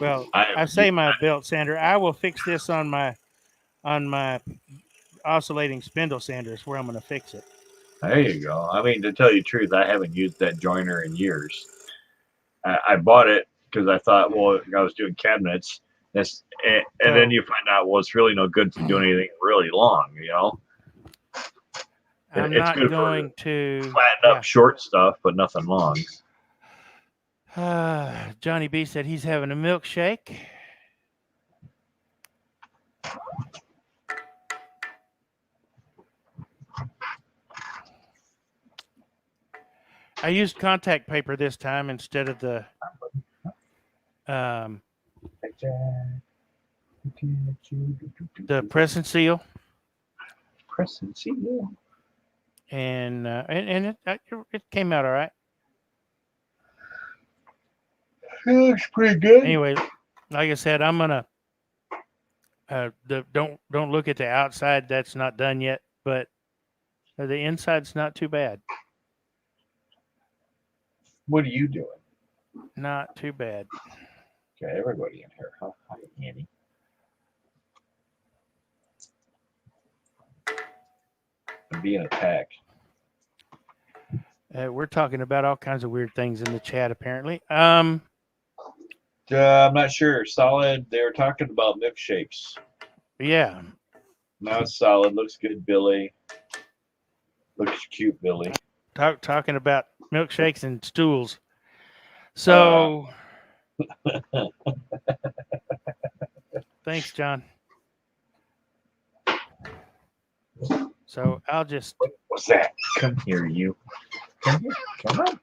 Well, I say my belt sander. I will fix this on my oscillating spindle sander is where I'm going to fix it. There you go. I mean, to tell you the truth, I haven't used that joiner in years. I bought it because I thought, well, I was doing cabinets. And then you find out, well, it's really no good for doing anything really long, you know? I'm it's not good going for to flatten up short stuff, but nothing long. Johnny B said he's having a milkshake. I used contact paper this time instead of the press and seal. Press and seal. And it came out all right. It looks pretty good. Anyway, like I said, I'm gonna don't look at the outside. That's not done yet, but the inside's not too bad. What are you doing? Not too bad. Okay, everybody in here, huh? Hi, Annie. I'm being attacked. We're talking about all kinds of weird things in the chat, apparently. I'm not sure. Solid. They were talking about milkshakes. Yeah. Now it's solid. Looks good, Billy. Looks cute, Billy. Talking about milkshakes and stools. So, thanks, John. So I'll just. What's that? Come here, you. Come here. Come on.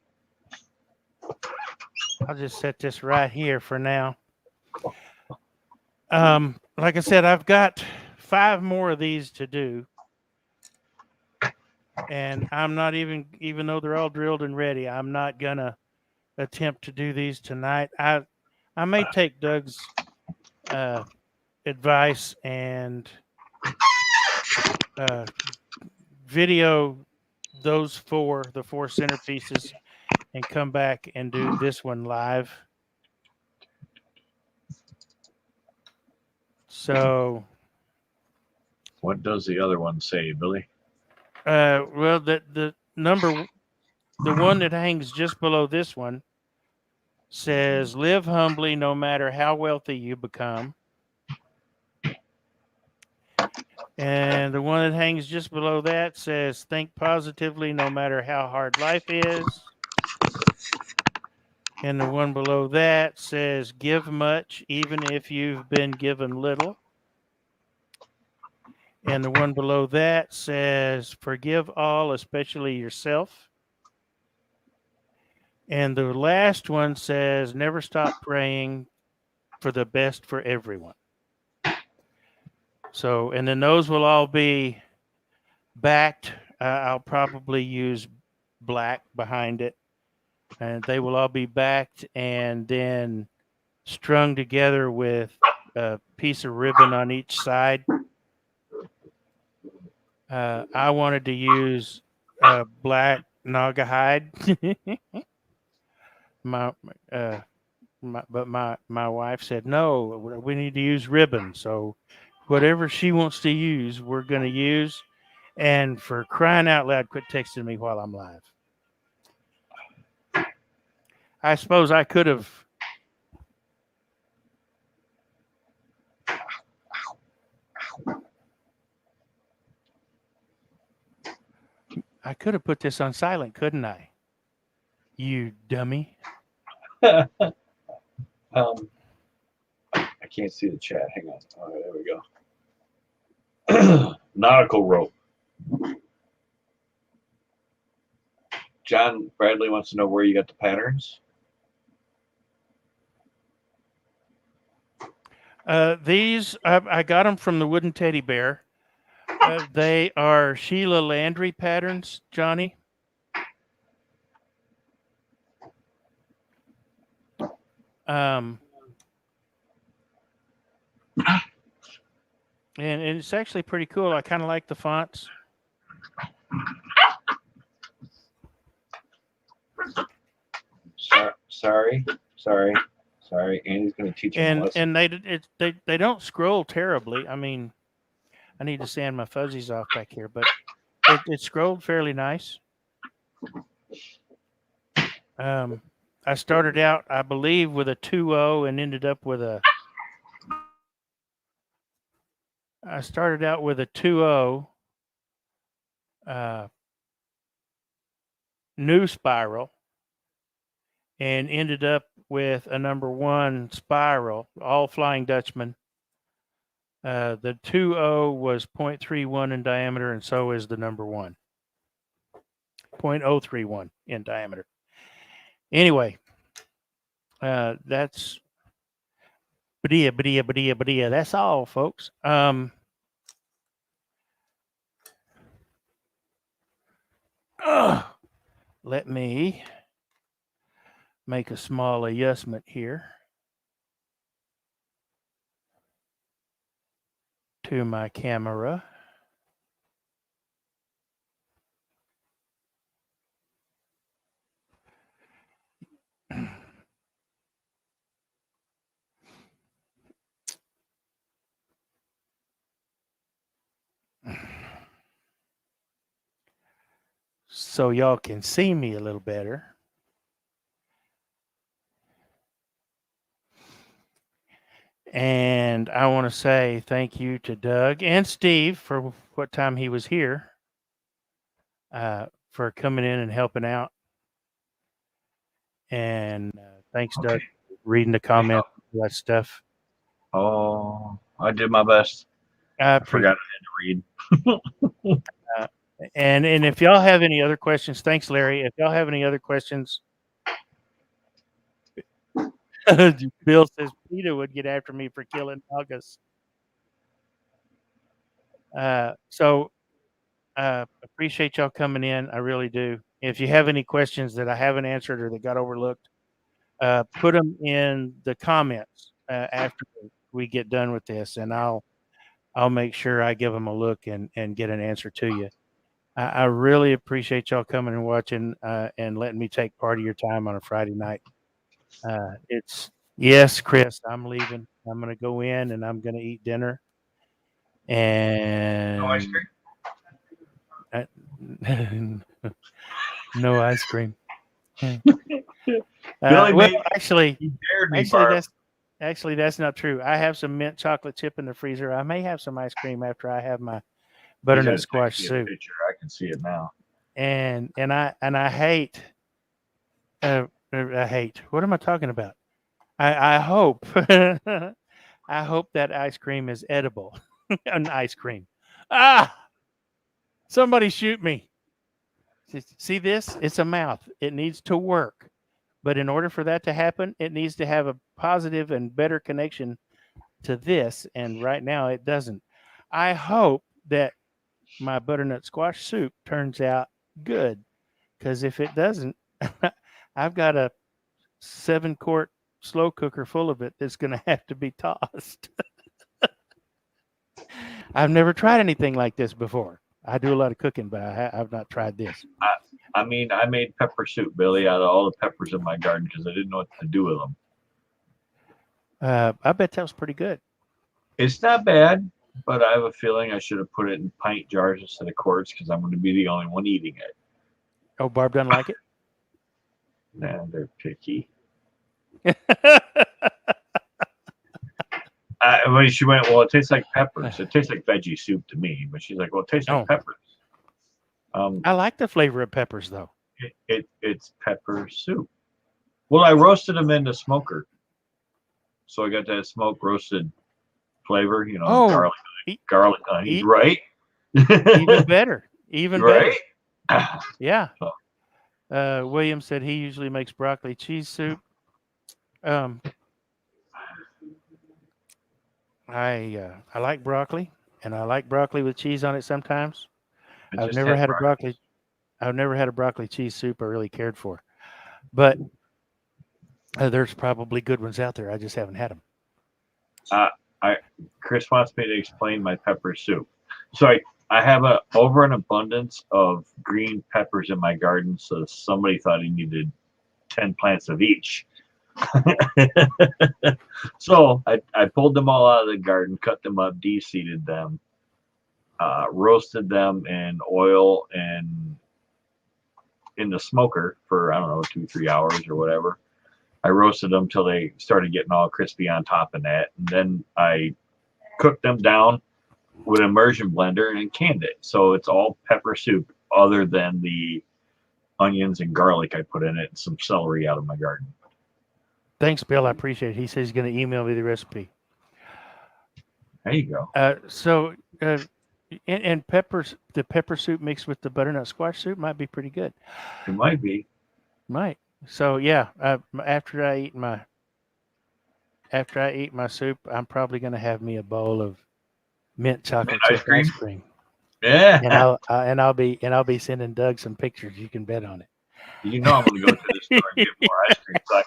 I'll just set this right here for now. Like I said, I've got 5 more of these to do. And I'm not even though they're all drilled and ready, I'm not gonna attempt to do these tonight. I may take Doug's advice and video the four centerpieces, and come back and do this one live. So, What does the other one say, Billy? well, the one that hangs just below this one says, "Live humbly, no matter how wealthy you become." And the one that hangs just below that says, "Think positively, no matter how hard life is." And the one below that says, "Give much, even if you've been given little." And the one below that says, "Forgive all, especially yourself." And the last one says, "Never stop praying for the best for everyone." So, and then those will all be backed. I'll probably use black behind it. And they will all be backed and then strung together with a piece of ribbon on each side. I wanted to use black naga hide. my, but my wife said no. We need to use ribbon. So whatever she wants to use, we're going to use. And for crying out loud, quit texting me while I'm live. I suppose I could have. I could have put this on silent, couldn't I? You dummy. I can't see the chat. Hang on. All right, there we go. Nautical rope. John Bradley wants to know where you got the patterns. These, I got them from the Wooden Teddy Bear. They are Sheila Landry patterns, Johnny. And it's actually pretty cool. I kind of like the fonts. Sorry. Andy's going to teach him a lesson. And they don't scroll terribly. I mean, I need to sand my fuzzies off back here, but it scrolled fairly nice. I started out, I believe, with a 2.0 and ended up with a. I started out with a 2.0 new spiral and ended up with a number 1 spiral, all Flying Dutchman. The 2.0 was 0.31 in diameter, and so is the number 1. 0.031 in diameter. Anyway, that's badia. That's all, folks. Let me make a small adjustment here to my camera. So y'all can see me a little better. And I want to say thank you to Doug and Steve for what time he was here, for coming in and helping out. And thanks, Doug, for reading the comments, all that stuff. Oh, I did my best. I forgot I had to read. And if y'all have any other questions, thanks, Larry. If y'all have any other questions, Bill says Peter would get after me for killing August. So Appreciate y'all coming in. I really do. If you have any questions that I haven't answered or that got overlooked, put them in the comments after we get done with this, and I'll make sure I give them a look and get an answer to you. I really appreciate y'all coming and watching and letting me take part of your time on a Friday night. Yes, Chris, I'm leaving. I'm going to go in and I'm going to eat dinner. And No ice cream. no ice cream. Billy Well, made- actually, He dared me, Barb. that's not true. I have some mint chocolate chip in the freezer. I may have some ice cream after I have my butternut He's squash gonna take me a soup. picture. I can see it now. And I hate. I hate. What am I talking about? I hope. I hope that ice cream is edible. An ice cream. Ah! Somebody shoot me. See this? It's a mouth. It needs to work. But in order for that to happen, it needs to have a positive and better connection to this. And right now it doesn't. I hope that my butternut squash soup turns out good. Because if it doesn't, I've got a 7-quart slow cooker full of it that's going to have to be tossed. I've never tried anything like this before. I do a lot of cooking, but I've not tried this. I mean, I made pepper soup, Billy, out of all the peppers in my garden because I didn't know what to do with them. I bet that was pretty good. It's not bad, but I have a feeling I should have put it in pint jars instead of quarts because I'm going to be the only one eating it. Oh, Barb doesn't like it? Nah, they're picky. When she went, well, it tastes like peppers. It tastes like veggie soup to me. But she's like, well, it tastes like peppers. I like the flavor of peppers, though. It's pepper soup. Well, I roasted them in the smoker. So I got that smoked roasted flavor, garlic honey, right? Even better. Even better. Right? Yeah. William said he usually makes broccoli cheese soup. I like broccoli, and I like broccoli with cheese on it sometimes. I've never had a broccoli cheese soup I really cared for, but there's probably good ones out there. I just haven't had them. Chris wants me to explain my pepper soup. So I have over an abundance of green peppers in my garden. So somebody thought he needed 10 plants of each. So I pulled them all out of the garden, cut them up, de-seeded them, roasted them in oil and in the smoker for, I don't know, 2-3 hours or whatever. I roasted them till they started getting all crispy on top of that. And then I cooked them down with an immersion blender and canned it. So it's all pepper soup other than the onions and garlic I put in it and some celery out of my garden. Thanks, Bill. I appreciate it. He says he's going to email me the recipe. There you go. And peppers, the pepper soup mixed with the butternut squash soup might be pretty good. It might be. Might. So yeah, after I eat my soup, I'm probably going to have me a bowl of mint chocolate chip ice cream. Yeah. And I'll be sending Doug some pictures. You can bet on it. You know I'm going to go to the store and get more ice cream so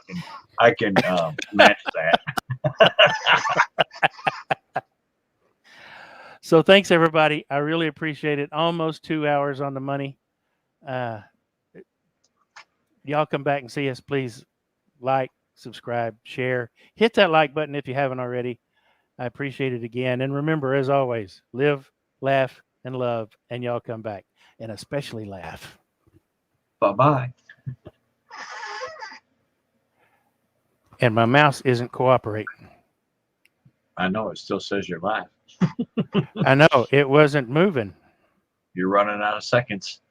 I can match that. So thanks everybody. I really appreciate it. Almost 2 hours on the money. Y'all come back and see us. Please like, subscribe, share, hit that like button if you haven't already. I appreciate it again. And remember, as always, live, laugh, and love, and y'all come back, and especially laugh. Bye-bye. And my mouse isn't cooperating. I know. It still says you're live. I know. It wasn't moving. You're running out of seconds.